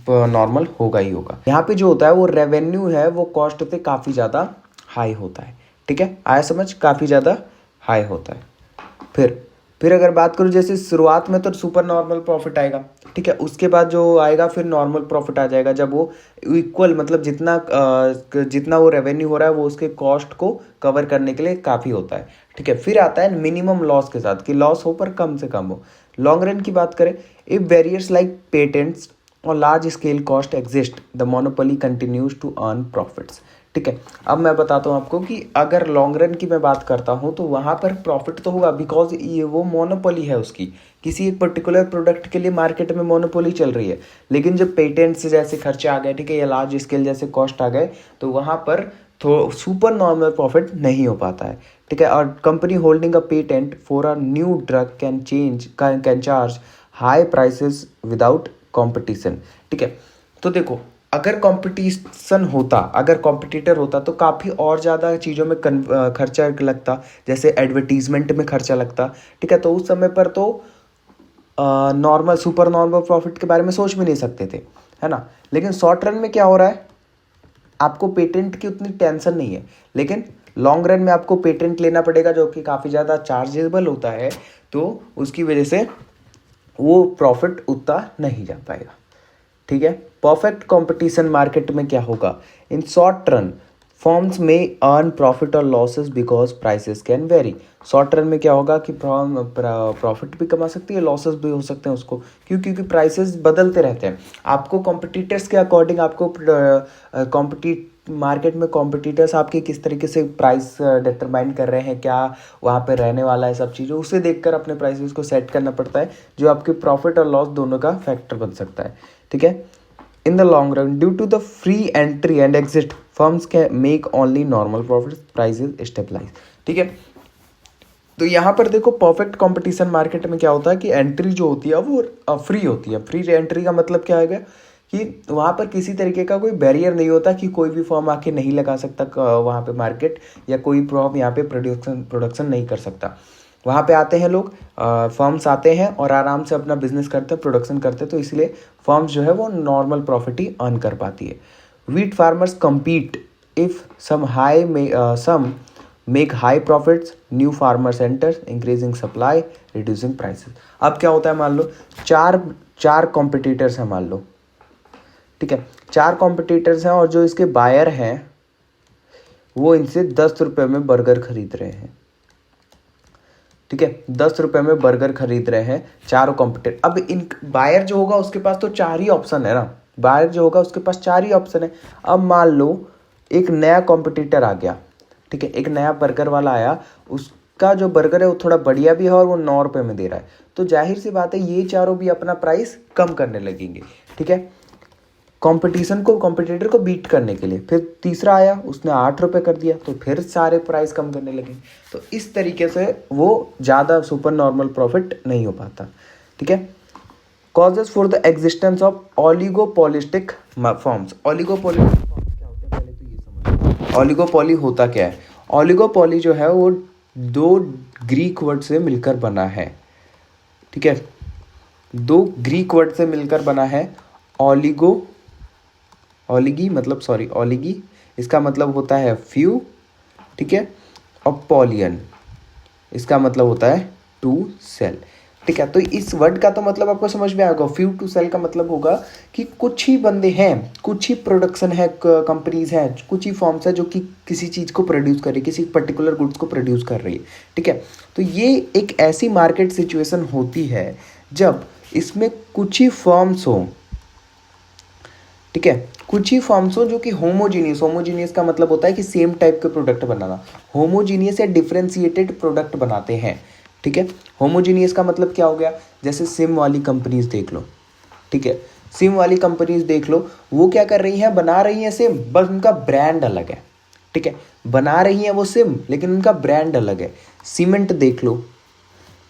नॉर्मल होगा ही होगा। यहाँ पे जो होता है वो रेवेन्यू है वो कॉस्ट से काफ़ी ज़्यादा हाई होता है, ठीक है। आया समझ? काफ़ी ज़्यादा हाई होता है। फिर अगर बात करूँ, जैसे शुरुआत में तो सुपर नॉर्मल प्रॉफिट आएगा, ठीक है, उसके बाद जो आएगा फिर नॉर्मल प्रॉफिट आ जाएगा जब वो इक्वल, मतलब जितना वो रेवेन्यू हो रहा है वो उसके कॉस्ट को कवर करने के लिए काफ़ी होता है, ठीक है। फिर आता है मिनिमम लॉस के साथ, कि लॉस हो पर कम से कम हो। लॉन्ग रन की बात करें, इफ बैरियर्स लाइक पेटेंट्स और large scale cost exist the monopoly continues to earn profits, ठीक है। अब मैं बताता हूँ आपको कि अगर लॉन्ग रन की मैं बात करता हूँ तो वहाँ पर प्रॉफिट तो होगा, बिकॉज ये वो मोनोपोली है उसकी, किसी एक पर्टिकुलर प्रोडक्ट के लिए मार्केट में मोनोपोली चल रही है। लेकिन जब पेटेंट्स जैसे खर्चे आ गए, ठीक है, या लार्ज स्केल जैसे कॉस्ट आ गए, तो वहाँ पर तो सुपर नॉर्मल प्रॉफिट नहीं हो पाता है, ठीक है। और company holding a patent for a new drug can charge high prices without competition, ठीक है। तो देखो, अगर कंपटीशन होता, अगर कॉम्पिटिटर होता तो काफ़ी और ज़्यादा चीज़ों में खर्चा लगता, जैसे एडवर्टीजमेंट में खर्चा लगता, ठीक है। तो उस समय पर तो नॉर्मल सुपर नॉर्मल प्रॉफिट के बारे में सोच भी नहीं सकते थे, है ना। लेकिन शॉर्ट रन में क्या हो रहा है, आपको पेटेंट की उतनी टेंशन नहीं है, लेकिन लॉन्ग रन में आपको पेटेंट लेना पड़ेगा जो कि काफ़ी ज़्यादा चार्जेबल होता है, तो उसकी वजह से वो प्रॉफिट उतना नहीं जा पाएगा, ठीक है। परफेक्ट कंपटीशन मार्केट में क्या होगा, इन शॉर्ट रन फर्म्स में अर्न प्रॉफिट और losses because prices can very. Short run में क्या होगा कि फर्म प्रॉफिट भी कमा सकती है, लॉसेस भी हो सकते हैं उसको, क्योंकि प्राइसेस बदलते रहते हैं। आपको कॉम्पिटिटर्स के अकॉर्डिंग, आपको मार्केट में कॉम्पिटिटर्स आपके किस तरीके से प्राइस डिटरमाइन कर रहे हैं, क्या वहाँ पे रहने वाला है, सब चीज़ें उसे देखकर अपने प्राइसेस को सेट करना पड़ता है, जो आपके प्रॉफिट और लॉस दोनों का फैक्टर बन सकता है, ठीक है। In the long run, due to the free entry and exit, firms can make only normal profits, prices stabilize. ठीक है, तो यहाँ पर देखो परफेक्ट कंपटीशन मार्केट में क्या होता है कि एंट्री जो होती है वो फ्री होती है। फ्री एंट्री का मतलब क्या है कि वहाँ पर किसी तरीके का कोई बैरियर नहीं होता कि कोई भी फॉर्म आके नहीं लगा सकता वहाँ पे मार्केट, या कोई फॉर्म यहाँ पे प्रोडक्शन नहीं कर सकता। वहाँ पे आते हैं लोग, फर्म्स आते हैं और आराम से अपना बिजनेस करते हैं, प्रोडक्शन करते हैं, तो इसलिए फर्म्स जो है वो नॉर्मल प्रॉफिट ही अर्न कर पाती है। Wheat farmers compete if some make high profits, new farmers enter, increasing supply, reducing prices. अब क्या होता है, मान लो चार कॉम्पिटिटर्स हैं, मान लो, ठीक है, 4 कॉम्पिटिटर्स हैं और जो इसके बायर हैं वो इनसे 10 रुपये में बर्गर खरीद रहे हैं। ठीक है, 10 रुपये में बर्गर खरीद रहे हैं चारों कॉम्पिटिटर। अब इन बायर जो होगा उसके पास तो 4 ही ऑप्शन है ना, बायर जो होगा उसके पास 4 ही ऑप्शन है। अब मान लो एक नया कॉम्पिटिटर आ गया, ठीक है, एक नया बर्गर वाला आया, उसका जो बर्गर है वो थोड़ा बढ़िया भी है और वो 9 रुपये में दे रहा है, तो जाहिर सी बात है ये चारों भी अपना प्राइस कम करने लगेंगे। ठीक है, कंपटीशन को, कॉम्पिटिटर को बीट करने के लिए। फिर तीसरा आया, उसने 8 रुपये कर दिया, तो फिर सारे प्राइस कम करने लगे। तो इस तरीके से वो ज़्यादा सुपर नॉर्मल प्रॉफिट नहीं हो पाता। ठीक है, causes for the existence of oligopolistic forms. Oligopolistic forms क्या होते हैं, पहले तो ये समझो ऑलिगोपोली होता क्या है। ऑलिगोपोली जो है वो 2 ग्रीक वर्ड से मिलकर बना है। ठीक है, 2 ग्रीक वर्ड से मिलकर बना है। ऑलिगी इसका मतलब होता है फ्यू, ठीक है, और पॉलियन इसका मतलब होता है टू सेल। ठीक है, तो इस वर्ड का तो मतलब आपको समझ में आएगा। फ्यू टू सेल का मतलब होगा कि कुछ ही बंदे हैं, कुछ ही प्रोडक्शन है, कंपनीज हैं, कुछ ही फॉर्म्स है जो कि किसी चीज़ को प्रोड्यूस कर रही है, किसी पर्टिकुलर गुड्स को प्रोड्यूस कर रही है। ठीक है, तो ये एक ऐसी मार्केट सिचुएशन होती है जब इसमें कुछ ही फॉर्म्स हों, ठीक है, कुछ ही फॉर्म्स हो जो कि होमोजीनियस का मतलब होता है कि सेम टाइप के प्रोडक्ट बनाना। होमोजीनियस या डिफरेंशिएटेड प्रोडक्ट बनाते हैं। ठीक है, होमोजीनियस का मतलब क्या हो गया, जैसे सिम वाली कंपनीज देख लो। ठीक है, सिम वाली कंपनीज देख लो, वो क्या कर रही हैं, बना रही हैं सिम, बस उनका ब्रांड अलग है। ठीक है, बना रही हैं वो सिम लेकिन उनका ब्रांड अलग है। सीमेंट देख लो,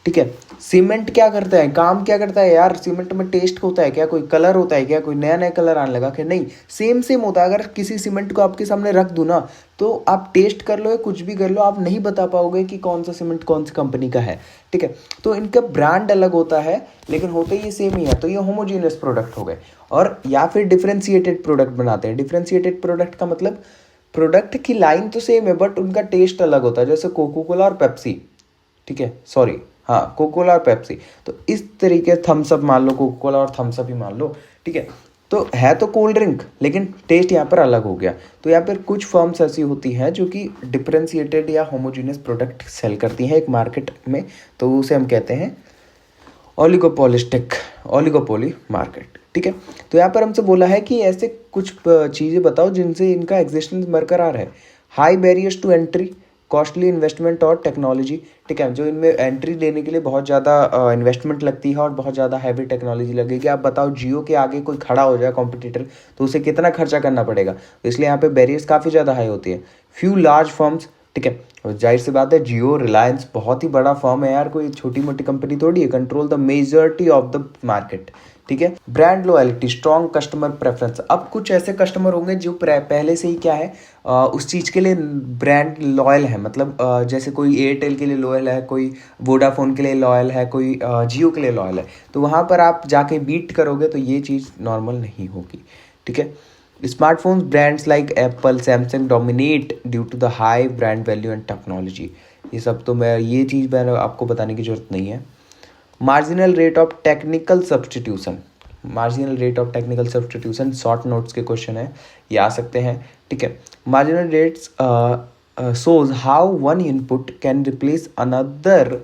ठीक है, सीमेंट क्या करता है, काम क्या करता है यार, सीमेंट में टेस्ट होता है क्या, कोई कलर होता है क्या, कोई नया नया कलर आने लगा कि नहीं, सेम होता है। अगर किसी सीमेंट को आपके सामने रख दूँ ना, तो आप टेस्ट कर लो या कुछ भी कर लो, आप नहीं बता पाओगे कि कौन सा सीमेंट कौन सी कंपनी का है। ठीक है, तो इनका ब्रांड अलग होता है लेकिन होते ये सेम ही है, तो ये होमोजीनियस प्रोडक्ट हो गए। और या फिर डिफ्रेंशिएटेड प्रोडक्ट बनाते हैं। डिफ्रेंशिएटेड प्रोडक्ट का मतलब प्रोडक्ट की लाइन तो सेम है बट उनका टेस्ट अलग होता है, जैसे कोको कोला और पेप्सी। ठीक है, सॉरी, हाँ, कोको कोला और पेप्सी। तो इस तरीके, थम्स अप मान लो, कोको कोला और थम्स अप ही मान लो। ठीक है, तो है तो कोल्ड ड्रिंक लेकिन टेस्ट यहाँ पर अलग हो गया। तो यहाँ पर कुछ फर्म्स ऐसी होती हैं जो कि डिफरेंशिएटेड या होमोजीनियस प्रोडक्ट सेल करती हैं एक मार्केट में, तो उसे हम कहते हैं ऑलिगोपोली मार्केट। ठीक है, तो यहाँ पर हमसे बोला है कि ऐसे कुछ चीज़ें बताओ जिनसे इनका एग्जिस्टेंस बरकरार है। High barriers to entry, costly investment और टेक्नोलॉजी। ठीक है, जो इनमें एंट्री लेने के लिए बहुत ज़्यादा इन्वेस्टमेंट लगती है और बहुत ज़्यादा हैवी टेक्नोलॉजी लगेगी। आप बताओ, जियो के आगे कोई खड़ा हो जाए कॉम्पिटिटर तो उसे कितना खर्चा करना पड़ेगा, तो इसलिए यहाँ पे बैरियर्स काफ़ी ज़्यादा हाई होती है। फ्यू लार्ज फर्म्स, ठीक है, और जाहिर सी बात है जियो, रिलायंस बहुत ही बड़ा फर्म है यार, कोई छोटी मोटी कंपनी थोड़ी है। Control the majority of the market. ठीक है, brand loyalty, strong customer preference. अब कुछ ऐसे कस्टमर होंगे जो पहले से ही क्या है, उस चीज़ के लिए ब्रांड लॉयल है, मतलब जैसे कोई एयरटेल के लिए लॉयल है, कोई वोडाफोन के लिए लॉयल है, कोई जियो के लिए लॉयल है, तो वहाँ पर आप जाके बीट करोगे तो ये चीज़ नॉर्मल नहीं होगी। ठीक है, smartphones brands like Apple, Samsung dominate due to the high brand value and technology. ये सब तो ये चीज़ मैं आपको बताने की जरूरत नहीं है। Marginal rate of technical substitution, marginal rate of technical substitution short notes के क्वेश्चन है, ये आ सकते हैं। ठीक है, marginal rates shows how one input can replace another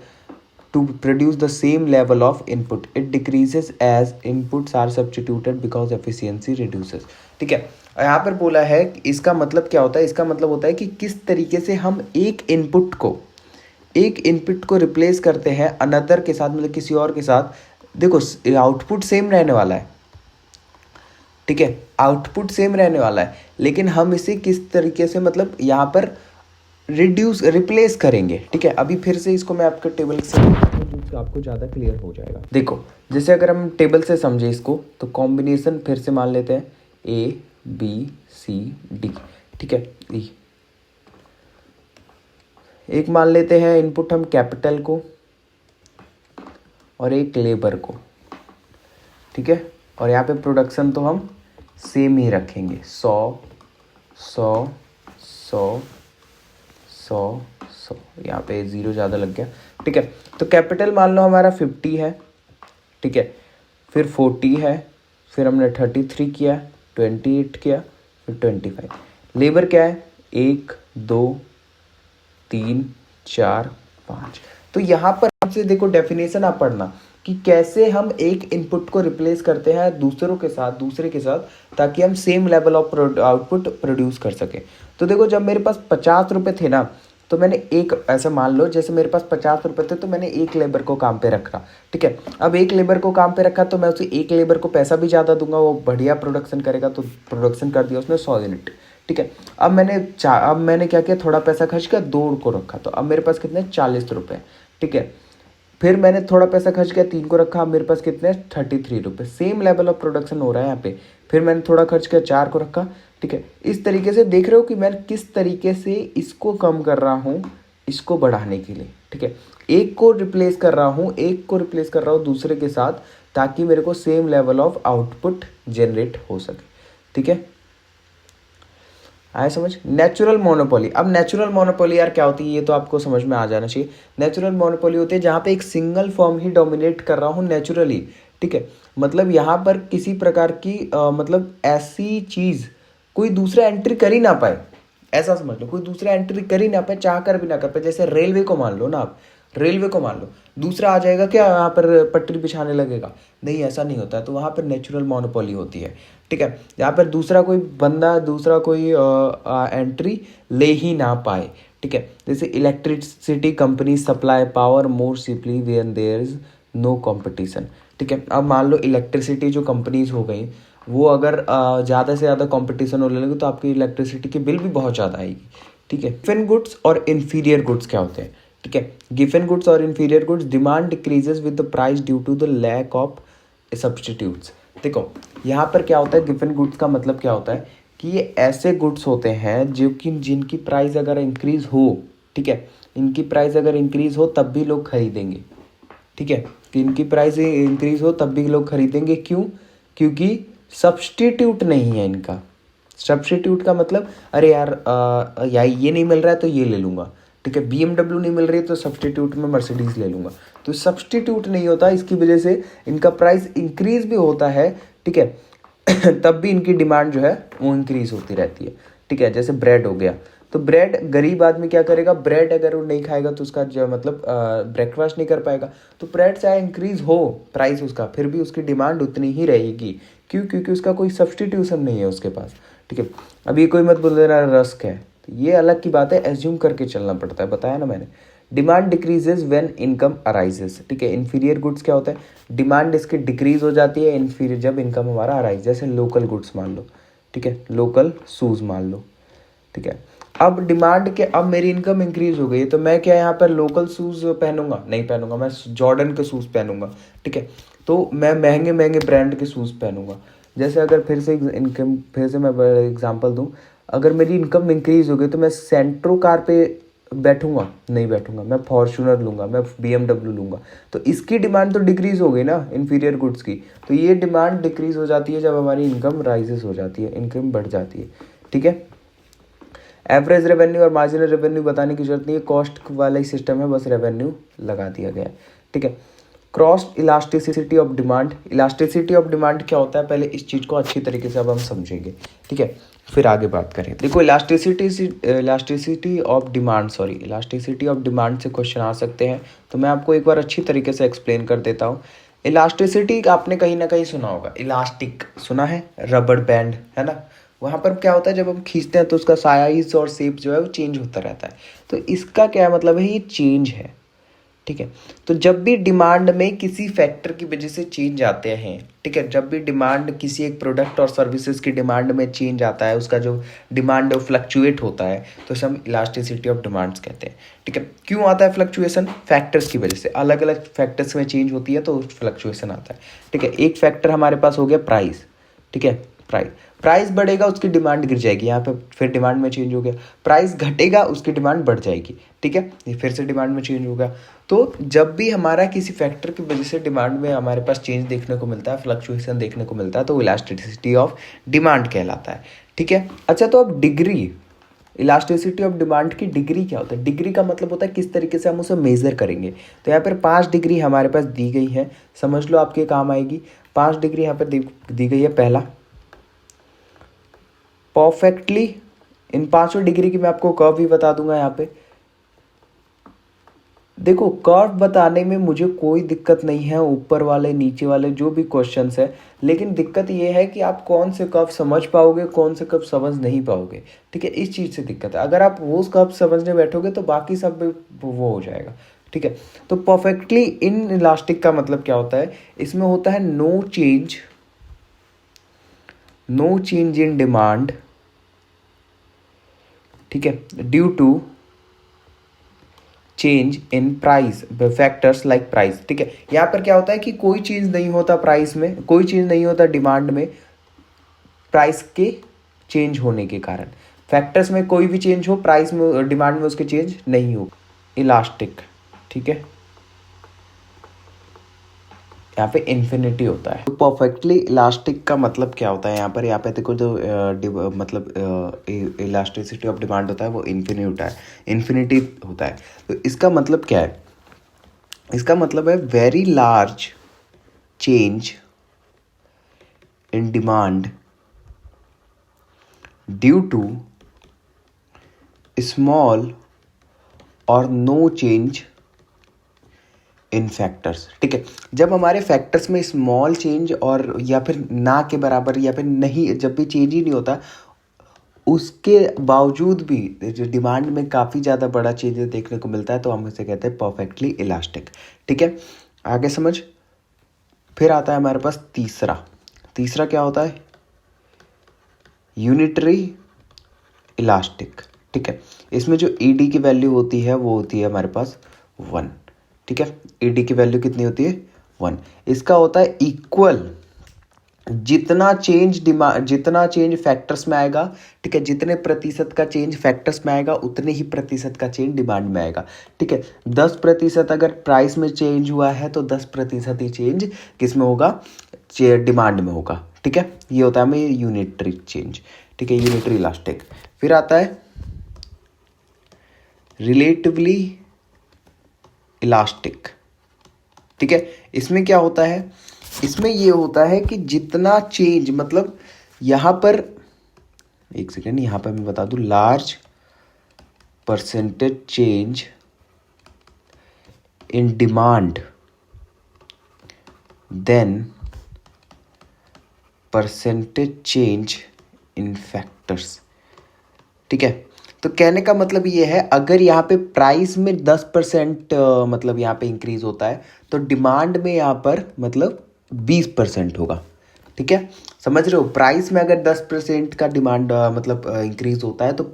to produce the same level of input. It decreases as inputs are substituted because efficiency reduces. ठीक है, यहाँ पर बोला है कि इसका मतलब क्या होता है, इसका मतलब होता है कि किस तरीके से हम एक इनपुट को रिप्लेस करते हैं अनदर के साथ, मतलब किसी और के साथ। देखो, आउटपुट सेम रहने वाला है, ठीक है, आउटपुट सेम रहने वाला है, लेकिन हम इसे किस तरीके से मतलब यहाँ पर रिप्लेस करेंगे। ठीक है, अभी फिर से इसको मैं आपके टेबल से जिससे आपको ज़्यादा क्लियर हो जाएगा। देखो, जैसे अगर हम टेबल से समझे इसको, तो कॉम्बिनेशन फिर से मान लेते हैं ABCD। ठीक है, एक मान लेते हैं इनपुट हम कैपिटल को और एक लेबर को। ठीक है, और यहाँ पे प्रोडक्शन तो हम सेम ही रखेंगे, 100 100 100 100 100। यहाँ पे 0 ज़्यादा लग गया। ठीक है, तो कैपिटल मान लो हमारा 50 है। ठीक है, फिर 40 है, फिर हमने 33 किया, 28 किया, फिर 25। लेबर क्या है, 1 2 3 4 5। तो यहाँ पर आपसे देखो डेफिनेशन आप पढ़ना कि कैसे हम एक इनपुट को रिप्लेस करते हैं दूसरे के साथ, ताकि हम same level of output produce कर सकें। तो देखो, जब मेरे पास 50 रुपये थे ना, तो मैंने एक ऐसा मान लो जैसे मेरे पास 50 रुपये थे, तो मैंने एक लेबर को काम पे रखा। ठीक है, अब एक लेबर को काम पे रखा तो मैं उसे एक लेबर को पैसा भी ज़्यादा दूंगा, वो बढ़िया प्रोडक्शन करेगा, तो प्रोडक्शन कर दिया उसने 100 यूनिट। ठीक है, अब मैंने क्या किया, थोड़ा पैसा खर्च किया, 2 को रखा, तो अब मेरे पास कितने 40 रुपये। ठीक है, फिर मैंने थोड़ा पैसा खर्च किया, 3 को रखा, अब मेरे पास कितने 33 रुपये। सेम लेवल ऑफ प्रोडक्शन हो रहा है यहाँ पे। फिर मैंने थोड़ा खर्च किया, 4 को रखा। ठीक है, इस तरीके से देख रहे हो कि मैं किस तरीके से इसको कम कर रहा हूँ इसको बढ़ाने के लिए। ठीक है, एक को रिप्लेस कर रहा हूँ दूसरे के साथ, ताकि मेरे को same level of output generate हो सके। ठीक है, आया समझ। नेचुरल मोनोपोली, अब नेचुरल मोनोपोली यार क्या होती है, ये तो आपको समझ में आ जाना चाहिए। नेचुरल मोनोपोली होती है जहाँ पे एक सिंगल फॉर्म ही डोमिनेट कर रहा हूँ नेचुरली। ठीक है, मतलब यहाँ पर किसी प्रकार की मतलब ऐसी चीज़ कोई दूसरा एंट्री कर ही ना पाए, ऐसा समझ लो, कोई दूसरा एंट्री कर ही ना पाए, चाह कर भी ना कर पाए। जैसे रेलवे को मान लो ना, आप रेलवे को मान लो, दूसरा आ जाएगा क्या यहाँ पर पटरी बिछाने लगेगा, नहीं, ऐसा नहीं होता है। तो वहाँ पर नेचुरल मोनोपोली होती है। ठीक है, यहाँ पर दूसरा कोई बंदा, दूसरा कोई एंट्री ले ही ना पाए। ठीक है, जैसे electricity company supply power more cheaply when there is no competition. ठीक है, अब मान लो इलेक्ट्रिसिटी जो कंपनीज हो गई, वो अगर ज़्यादा से ज़्यादा कंपटीशन होने लगे, तो आपकी इलेक्ट्रिसिटी की बिल भी बहुत ज़्यादा आएगी। ठीक है, गिवन गुड्स और इन्फीरियर गुड्स क्या होते हैं। ठीक है, गिवन गुड्स और inferior goods, demand decreases with the price due to the lack of substitutes. देखो, यहाँ पर क्या होता है, गिवन गुड्स का मतलब क्या होता है कि ये ऐसे गुड्स होते हैं जो कि जिनकी प्राइस अगर इंक्रीज हो, ठीक है, इनकी प्राइस अगर इंक्रीज हो तब भी लोग खरीदेंगे। ठीक है, कि इनकी प्राइस इंक्रीज हो तब भी लोग खरीदेंगे। क्यों? क्योंकि सब्सटीट्यूट नहीं है इनका। सब्सटीट्यूट का मतलब, अरे यार ये नहीं मिल रहा है तो ये ले लूँगा। ठीक है, BMW नहीं मिल रही है तो सब्सटीट्यूट में मर्सिडीज़ ले लूँगा। तो सब्सटीट्यूट नहीं होता, इसकी वजह से इनका प्राइस इंक्रीज भी होता है। ठीक है तब भी इनकी डिमांड जो है वो इंक्रीज होती रहती है। ठीक है, जैसे ब्रेड हो गया, तो ब्रेड गरीब आदमी क्या करेगा, ब्रेड अगर वो नहीं खाएगा तो उसका जो मतलब ब्रेकफास्ट नहीं कर पाएगा। तो ब्रेड चाहे इंक्रीज हो प्राइस उसका, फिर भी उसकी डिमांड उतनी ही रहेगी। क्यों? क्योंकि उसका कोई सब्सटीट्यूशन नहीं है उसके पास। ठीक है, अभी कोई मत बोल देना रस्क है, तो ये अलग की बात है, एज्यूम करके चलना पड़ता है, बताया ना मैंने। Demand decreases when income arises. ठीक है, इन्फीरियर गुड्स क्या होता है, डिमांड इसकी डिक्रीज हो जाती है इन्फीरियर जब इनकम हमारा अराइज। जैसे लोकल गुड्स मान लो, ठीक है, लोकल शूज़ मान लो। ठीक है, अब डिमांड के, अब मेरी इनकम इंक्रीज हो गई, तो मैं क्या यहाँ पर लोकल शूज़ पहनूंगा? नहीं पहनूंगा, मैं जॉर्डन के शूज़ पहनूंगा। ठीक है, तो मैं महंगे महंगे ब्रांड के शूज़ पहनूंगा। जैसे अगर फिर से मैं एग्जांपल दूं, अगर मेरी इनकम इंक्रीज हो गई तो मैं सेंट्रो कार पे बैठूंगा? नहीं बैठूंगा, मैं फॉर्च्यूनर लूँगा, मैं BMW लूँगा। तो इसकी डिमांड तो डिक्रीज हो गई ना इन्फीरियर गुड्स की। तो ये डिमांड डिक्रीज हो जाती है जब हमारी इनकम राइजेस हो जाती है, इनकम बढ़ जाती है। ठीक है, एवरेज रेवेन्यू और मार्जिनल रेवेन्यू बताने की जरूरत नहीं है, कॉस्ट वाला ही सिस्टम है, बस रेवेन्यू लगा दिया गया है। ठीक है, cross elasticity of demand. Elasticity of demand क्या होता है, पहले इस चीज़ को अच्छी तरीके से अब हम समझेंगे। ठीक है, फिर आगे बात करें। देखो, इलास्टिसिटी ऑफ डिमांड से क्वेश्चन आ सकते हैं, तो मैं आपको एक बार अच्छी तरीके से एक्सप्लेन कर देता हूँ। इलास्टिसिटी आपने कहीं ना कहीं सुना होगा, इलास्टिक सुना है, रबड़ बैंड है ना, वहाँ पर क्या होता है जब हम खींचते हैं तो उसका साइज और शेप जो है वो चेंज होता रहता है। तो इसका क्या मतलब है, ये चेंज है। ठीक है। तो जब भी डिमांड में किसी फैक्टर की वजह से चेंज आते हैं, ठीक है, जब भी डिमांड किसी एक प्रोडक्ट और सर्विसेज की डिमांड में चेंज आता है, उसका जो डिमांड है वो फ्लक्चुएट होता है, तो उसे हम इलास्टिसिटी ऑफ डिमांड्स कहते हैं। ठीक है, क्यों आता है फ्लक्चुएशन? फैक्टर्स की वजह से, अलग अलग फैक्टर्स में चेंज होती है तो फ्लक्चुएशन आता है। ठीक है, एक फैक्टर हमारे पास हो गया प्राइस। ठीक है, प्राइस बढ़ेगा उसकी डिमांड गिर जाएगी, यहाँ पे फिर डिमांड में चेंज हो गया। प्राइस घटेगा उसकी डिमांड बढ़ जाएगी। ठीक है, ये फिर से डिमांड में चेंज होगा। तो जब भी हमारा किसी फैक्टर की वजह से डिमांड में हमारे पास चेंज देखने को मिलता है, फ्लक्चुएशन देखने को मिलता है, तो इलास्टिसिटी ऑफ डिमांड कहलाता है। ठीक है, अच्छा, तो अब डिग्री, इलास्टिसिटी ऑफ डिमांड की डिग्री क्या होता है? डिग्री का मतलब होता है किस तरीके से हम उसे मेज़र करेंगे। तो यहाँ पर 5 डिग्री हमारे पास दी गई है, समझ लो आपके काम आएगी। 5 डिग्री यहाँ पर दी गई है। पहला, परफेक्टली, इन 5 डिग्री की मैं आपको कर्व भी बता दूंगा। यहाँ पे देखो, कर्व बताने में मुझे कोई दिक्कत नहीं है, ऊपर वाले नीचे वाले जो भी क्वेश्चंस है, लेकिन दिक्कत ये है कि आप कौन से कर्व समझ पाओगे, कौन से कर्व समझ नहीं पाओगे। ठीक है, इस चीज़ से दिक्कत है। अगर आप वो कर्व समझने बैठोगे तो बाकी सब वो हो जाएगा। ठीक है, तो परफेक्टली इन इलास्टिक का मतलब क्या होता है? इसमें होता है नो चेंज इन डिमांड, ठीक है, due to change in price, factors like price. ठीक है, यहाँ पर क्या होता है कि कोई चीज़ नहीं होता प्राइस में, कोई चीज़ नहीं होता डिमांड में, प्राइस के चेंज होने के कारण। फैक्टर्स में कोई भी चेंज हो, प्राइस में, डिमांड में उसके चेंज नहीं हो, इलास्टिक। ठीक है, यहाँ पे इन्फिनिटी होता है। तो परफेक्टली इलास्टिक का मतलब क्या होता है? यहाँ पे देखो, जो मतलब इलास्टिसिटी ऑफ डिमांड होता है वो इन्फिनिटी होता है। तो इसका मतलब क्या है? इसका मतलब है very large change in demand due to small और नो चेंज इन फैक्टर्स। ठीक है, जब हमारे फैक्टर्स में स्मॉल चेंज और या फिर ना के बराबर या फिर नहीं, जब भी चेंज ही नहीं होता, उसके बावजूद भी जो डिमांड में काफ़ी ज़्यादा बड़ा चेंज देखने को मिलता है, तो हम इसे कहते हैं परफेक्टली इलास्टिक। ठीक है, आगे समझ। फिर आता है हमारे पास तीसरा क्या होता है? Unitary elastic. ठीक है, इसमें जो ईडी की वैल्यू होती है वो होती है हमारे पास 1। ठीक है, ईडी की वैल्यू कितनी होती है? 1। इसका होता है इक्वल, जितना चेंज फैक्टर्स में आएगा, ठीक है, जितने प्रतिशत का चेंज फैक्टर्स में आएगा उतने ही प्रतिशत का चेंज डिमांड में आएगा। ठीक है, 10% अगर प्राइस में चेंज हुआ है तो 10% ही चेंज किस में होगा? डिमांड में होगा। ठीक है, ये होता है हमें यूनिटरी चेंज। ठीक है, यूनिटरी इलास्टिक। फिर आता है रिलेटिवली इलास्टिक। ठीक है, इसमें क्या होता है? इसमें ये होता है कि जितना चेंज, मतलब यहाँ पर, एक सेकेंड, यहाँ पर मैं बता दूं, large percentage change in demand then percentage change in factors. ठीक है, तो कहने का मतलब ये है, अगर यहाँ पे प्राइस में 10% मतलब यहाँ पे इंक्रीज होता है, तो डिमांड में यहाँ पर मतलब 20% होगा। ठीक है, समझ रहे हो? प्राइस में अगर 10% का डिमांड मतलब इंक्रीज होता है, तो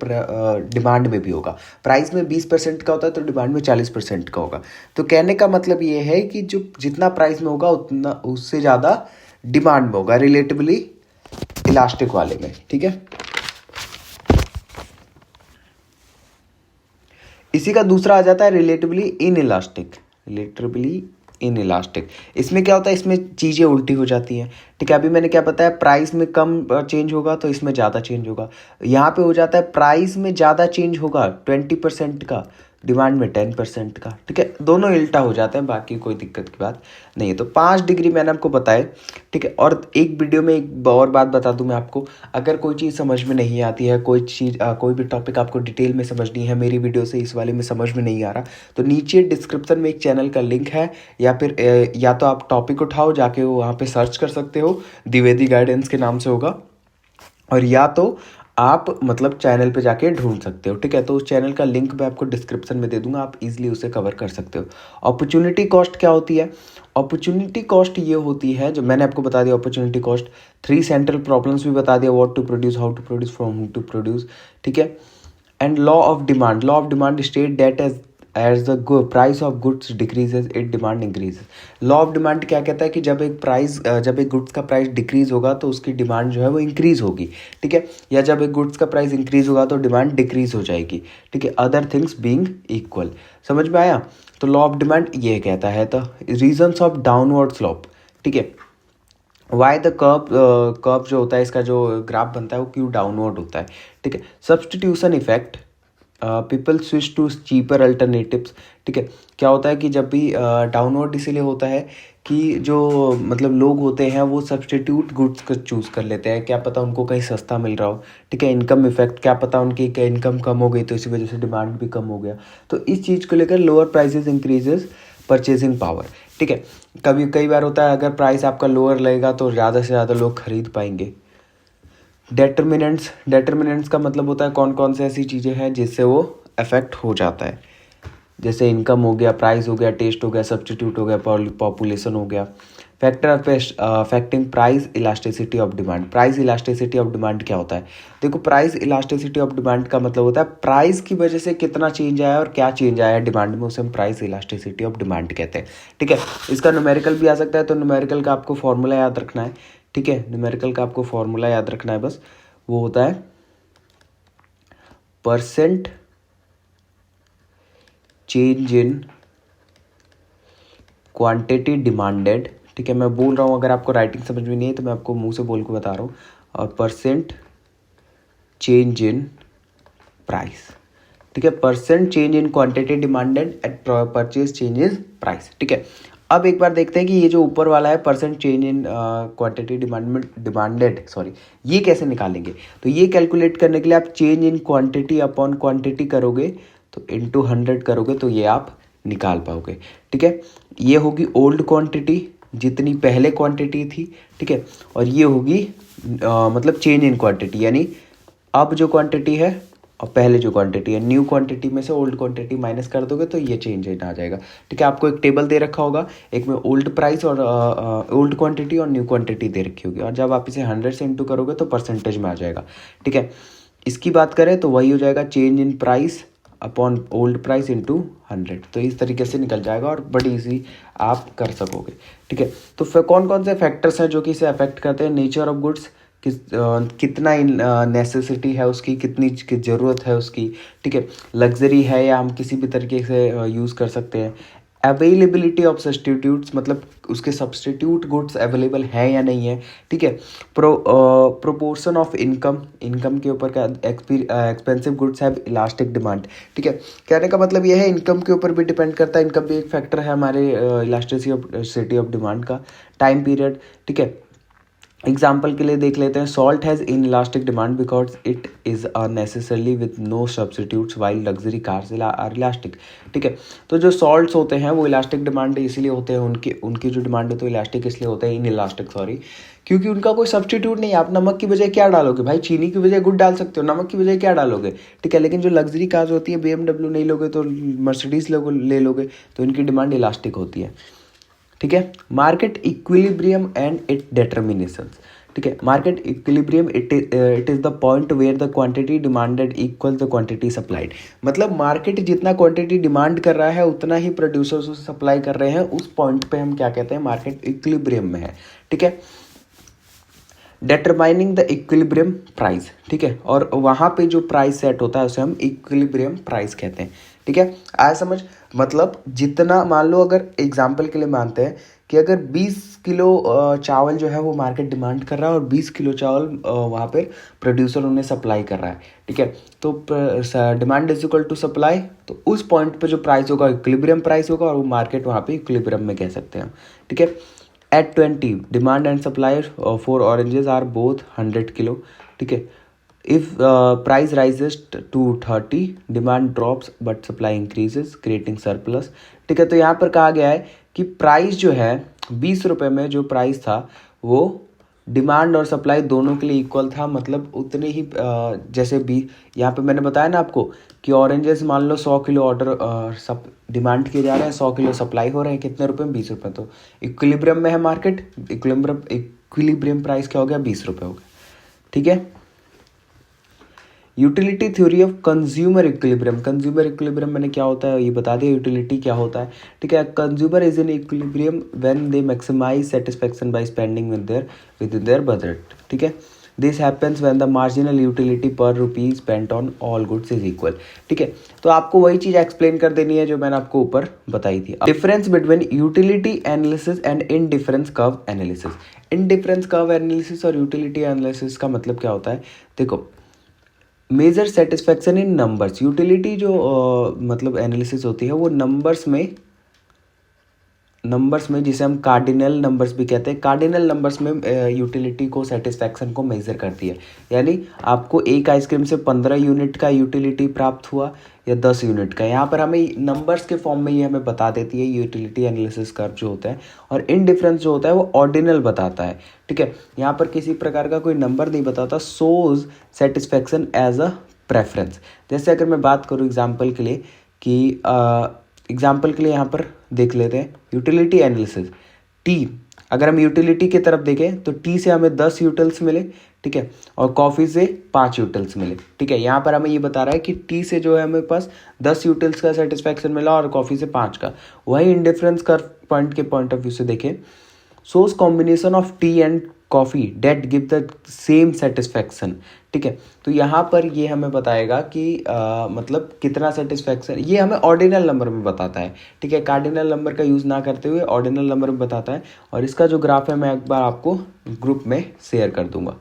डिमांड में भी होगा। प्राइस में 20% का होता है तो डिमांड में 40% का होगा। तो कहने का मतलब ये है कि जो जितना प्राइस में होगा उतना, उससे ज़्यादा डिमांड में होगा, रिलेटिवली इलास्टिक वाले में। ठीक है, इसी का दूसरा आ जाता है रिलेटिवली इनइलास्टिक। इसमें क्या होता है? इसमें चीज़ें उल्टी हो जाती हैं। ठीक है, अभी मैंने क्या बताया? प्राइस में कम चेंज होगा तो इसमें ज़्यादा चेंज होगा। यहाँ पे हो जाता है प्राइस में ज़्यादा चेंज होगा 20% का, डिमांड में 10% का। ठीक है, दोनों उल्टा हो जाते हैं, बाकी कोई दिक्कत की बात नहीं है। तो 5 डिग्री मैंने आपको बताए। ठीक है, और एक वीडियो में एक और बात बता दूं मैं आपको, अगर कोई चीज़ समझ में नहीं आती है, कोई भी टॉपिक आपको डिटेल में समझनी है, मेरी वीडियो से इस वाले में समझ में नहीं आ रहा, तो नीचे डिस्क्रिप्शन में एक चैनल का लिंक है, या फिर या तो आप टॉपिक उठाओ, जाके वहाँ पर सर्च कर सकते हो, द्विवेदी गाइडेंस के नाम से होगा, और या तो आप मतलब चैनल पे जाके ढूंढ सकते हो, ठीक है। तो उस चैनल का लिंक मैं आपको डिस्क्रिप्शन में दे दूंगा, आप इजीली उसे कवर कर सकते हो। अपॉर्चुनिटी कॉस्ट क्या होती है? अपॉर्चुनिटी कॉस्ट ये होती है, जो मैंने आपको बता दिया अपॉर्चुनिटी कॉस्ट, 3 सेंट्रल प्रॉब्लम्स भी बता दिया, what to produce, how to produce, from whom to produce, ठीक है। And law of demand, law of demand state that as the price of goods decreases it demand increases. Law of demand क्या कहता है कि जब एक goods का price decrease होगा तो उसकी डिमांड जो है वो इंक्रीज होगी, ठीक है। या जब एक गुड्स का प्राइस इंक्रीज होगा तो डिमांड डिक्रीज हो जाएगी, ठीक है, अदर थिंग्स बीइंग इक्वल। समझ में आया? तो लॉ ऑफ डिमांड ये कहता है the reasons of downward slope, ठीक है। वाई द कर्व जो होता है, इसका जो ग्राफ बनता है वो क्यों डाउनवर्ड होता है, ठीक है। Substitution effect, people switch to cheaper alternatives, ठीक है। क्या होता है कि जब भी डाउनवर्ड इसीलिए होता है कि जो मतलब लोग होते हैं वो सब्सटीट्यूट गुड्स को चूज़ कर लेते हैं, क्या पता उनको कहीं सस्ता मिल रहा हो, ठीक है। इनकम इफेक्ट, क्या पता उनकी इनकम कम हो गई तो इसी वजह से डिमांड भी कम हो गया। तो इस चीज़ को लेकर lower prices increases purchasing power, ठीक है। कई बार होता है अगर प्राइस आपका लोअर लगेगा तो ज़्यादा से ज़्यादा लोग खरीद पाएंगे। डेटर्मिनेंट्स का मतलब होता है कौन कौन से ऐसी चीज़ें हैं जिससे वो अफेक्ट हो जाता है, जैसे इनकम हो गया, प्राइस हो गया, टेस्ट हो गया, सब्स्टिट्यूट हो गया, पॉपुलेशन हो गया। Factor affecting price elasticity of demand, price elasticity of demand क्या होता है? देखो, प्राइस इलास्टिसिटी ऑफ डिमांड का मतलब होता है प्राइस की वजह से कितना चेंज आया और क्या चेंज आया डिमांड में, उसे हम प्राइस इलास्टिसिटी ऑफ डिमांड कहते हैं, ठीक है। इसका न्यूमेरिकल भी आ सकता है, तो न्यूमेरिकल का आपको फॉर्मूला याद रखना है, ठीक है। न्यूमेरिकल का आपको फॉर्मूला याद रखना है बस, वो होता है percent change in quantity demanded, ठीक है। मैं बोल रहा हूँ, अगर आपको राइटिंग समझ में नहीं है तो मैं आपको मुंह से बोल के बता रहा हूँ। और परसेंट चेंज इन प्राइस, ठीक है। Percent change in quantity demanded eight purchase change in price, ठीक है। अब एक बार देखते हैं कि ये जो ऊपर वाला है percent change in quantity demanded, sorry, ये कैसे निकालेंगे? तो ये कैलकुलेट करने के लिए आप change in quantity upon quantity करोगे, तो इंटू 100 करोगे तो ये आप निकाल पाओगे, ठीक है। ये होगी ओल्ड क्वांटिटी, जितनी पहले क्वांटिटी थी, ठीक है। और ये होगी मतलब चेंज इन क्वांटिटी, यानी अब जो क्वांटिटी है और पहले जो क्वांटिटी है, न्यू क्वांटिटी में से ओल्ड क्वांटिटी माइनस कर दोगे तो ये चेंज इन आ जाएगा, ठीक है। आपको एक टेबल दे रखा होगा, एक में ओल्ड प्राइस और ओल्ड क्वांटिटी और न्यू क्वांटिटी दे रखी होगी, और जब आप इसे 100 से इंटू करोगे तो परसेंटेज में आ जाएगा, ठीक है। इसकी बात करें तो वही हो जाएगा change in price upon old price into 100, तो इस तरीके से निकल जाएगा और बड़ी इजी आप कर सकोगे, ठीक है। तो फिर कौन कौन से फैक्टर्स हैं जो कि इसे अफेक्ट करते हैं? नेचर ऑफ गुड्स, कितना नेसेसिटी है उसकी, कितनी की ज़रूरत है उसकी, ठीक है। लग्जरी है या हम किसी भी तरीके से यूज़ कर सकते हैं। अवेलेबिलिटी ऑफ सब्सटीट्यूट्स, मतलब उसके सब्सटीट्यूट गुड्स अवेलेबल हैं या नहीं है, ठीक है। प्रोपोर्शन ऑफ इनकम, इनकम के ऊपर का expensive goods have elastic demand, ठीक है। कहने का मतलब यह है इनकम के ऊपर भी डिपेंड करता है, इनकम भी एक फैक्टर है हमारे इलास्टिसिटी ऑफ डिमांड का। टाइम पीरियड, ठीक है। एग्जाम्पल के लिए देख लेते हैं, salt has inelastic demand because it is necessarily with no substitutes while luxury cars are elastic, ठीक है। तो जो सॉल्ट्स होते हैं वो इलास्टिक डिमांड इसीलिए होते हैं, उनकी जो डिमांड है तो इलास्टिक इसलिए होते हैं, इन इलास्टिक सॉरी, क्योंकि उनका कोई सब्सटीट्यूट नहीं है। आप नमक की बजाय क्या डालोगे भाई? चीनी की बजाय गुड़ डाल सकते हो, नमक की बजाय क्या डालोगे, ठीक है। लेकिन जो लग्जरी कार्स होती है, BMW नहीं लोगे तो मर्सिडीज ले लोगे, तो इनकी डिमांड इलास्टिक होती है, ठीक है। Market equilibrium and it determinations, ठीक है। Market equilibrium it is the point where the quantity demanded equal the quantity supplied, मतलब मार्केट जितना क्वांटिटी डिमांड कर रहा है उतना ही प्रोड्यूसर्स उसे सप्लाई कर रहे हैं, उस पॉइंट पे हम क्या कहते हैं? मार्केट इक्विलिब्रियम में है, ठीक है। डिटरमाइनिंग द इक्विलिब्रियम प्राइस, ठीक है। और वहाँ पे जो प्राइस सेट होता है उसे हम इक्विलिब्रियम प्राइस कहते हैं, ठीक है। आया समझ? मतलब जितना, मान लो अगर एग्जाम्पल के लिए मानते हैं कि अगर 20 किलो चावल जो है वो मार्केट डिमांड कर रहा है और 20 किलो चावल वहाँ पे प्रोड्यूसर उन्हें सप्लाई कर रहा है, ठीक है। तो demand is equal to supply, तो उस पॉइंट पे जो प्राइस होगा इक्विलिब्रियम प्राइस होगा, और वो मार्केट वहाँ पे इक्विलिब्रियम में कह सकते हैं हम, ठीक है। At 20, demand and supply for oranges are both 100 kilo, ठीक है। If price rises to 30, demand drops but supply increases, creating surplus, ठीक है। तो यहाँ पर कहा गया है कि प्राइस जो है 20 रुपये में जो प्राइस था वो डिमांड और सप्लाई दोनों के लिए इक्वल था, मतलब उतने ही जैसे भी यहाँ पे मैंने बताया ना आपको कि ऑरेंजेस मान लो 100 किलो ऑर्डर सब डिमांड किए जा रहे हैं, 100 किलो सप्लाई हो रहे हैं, कितने रुपए में? 20 रुपये। तो इक्विलिब्रियम में है मार्केट, इक्विलिब्रियम प्राइस क्या हो गया? 20 रुपये हो गया। ठीक है। Utility theory of consumer equilibrium. Consumer equilibrium मैंने क्या होता है ये बता दिया, यूटिलिटी क्या होता है। ठीक है। Consumer is in equilibrium when they maximise satisfaction by spending with their budget. ठीक है। This happens when the marginal utility per rupee spent on all goods is equal. ठीक है। तो आपको वही चीज एक्सप्लेन कर देनी है जो मैंने आपको ऊपर बताई थी। Difference between utility analysis and indifference curve analysis. Indifference curve analysis और यूटिलिटी एनालिसिस का मतलब क्या होता है? देखो, measure satisfaction in numbers. Utility जो मतलब एनालिसिस होती है वो नंबर्स में जिसे हम कार्डिनल नंबर्स भी कहते हैं, कार्डिनल नंबर्स में यूटिलिटी को सेटिस्फैक्शन को मेजर करती है। यानी आपको एक आइसक्रीम से 15 यूनिट का यूटिलिटी प्राप्त हुआ या 10 यूनिट का, यहाँ पर हमें नंबर्स के फॉर्म में ये हमें बता देती है यूटिलिटी एनालिसिस कर्व जो होता है। और इनडिफरेंस जो होता है वो ऑर्डिनल बताता है। ठीक है। यहाँ पर किसी प्रकार का कोई नंबर नहीं बताता, सोज सेटिस्फैक्शन एज अ प्रेफरेंस। जैसे अगर मैं बात करूँ एग्जाम्पल के लिए कि यहाँ पर देख लेते हैं यूटिलिटी एनालिसिस। टी, अगर हम यूटिलिटी की तरफ देखें तो टी से हमें 10 यूटिल्स मिले। ठीक है। और कॉफ़ी से 5 यूटिल्स मिले। ठीक है। यहाँ पर हमें ये बता रहा है कि टी से जो है हमें पास 10 यूटिल्स का सेटिस्फैक्शन मिला और कॉफ़ी से 5 का। वही इंडिफरेंस कर्व पॉइंट के पॉइंट ऑफ व्यू से देखें, shows combination of tea and coffee that give the same satisfaction. ठीक है। तो यहाँ पर ये हमें बताएगा कि मतलब कितना सेटिस्फैक्शन, ये हमें ऑर्डिनल नंबर में बताता है। ठीक है। कार्डिनल नंबर का यूज़ ना करते हुए ऑर्डिनल नंबर में बताता है। और इसका जो ग्राफ है मैं एक बार आपको ग्रुप में शेयर कर दूंगा।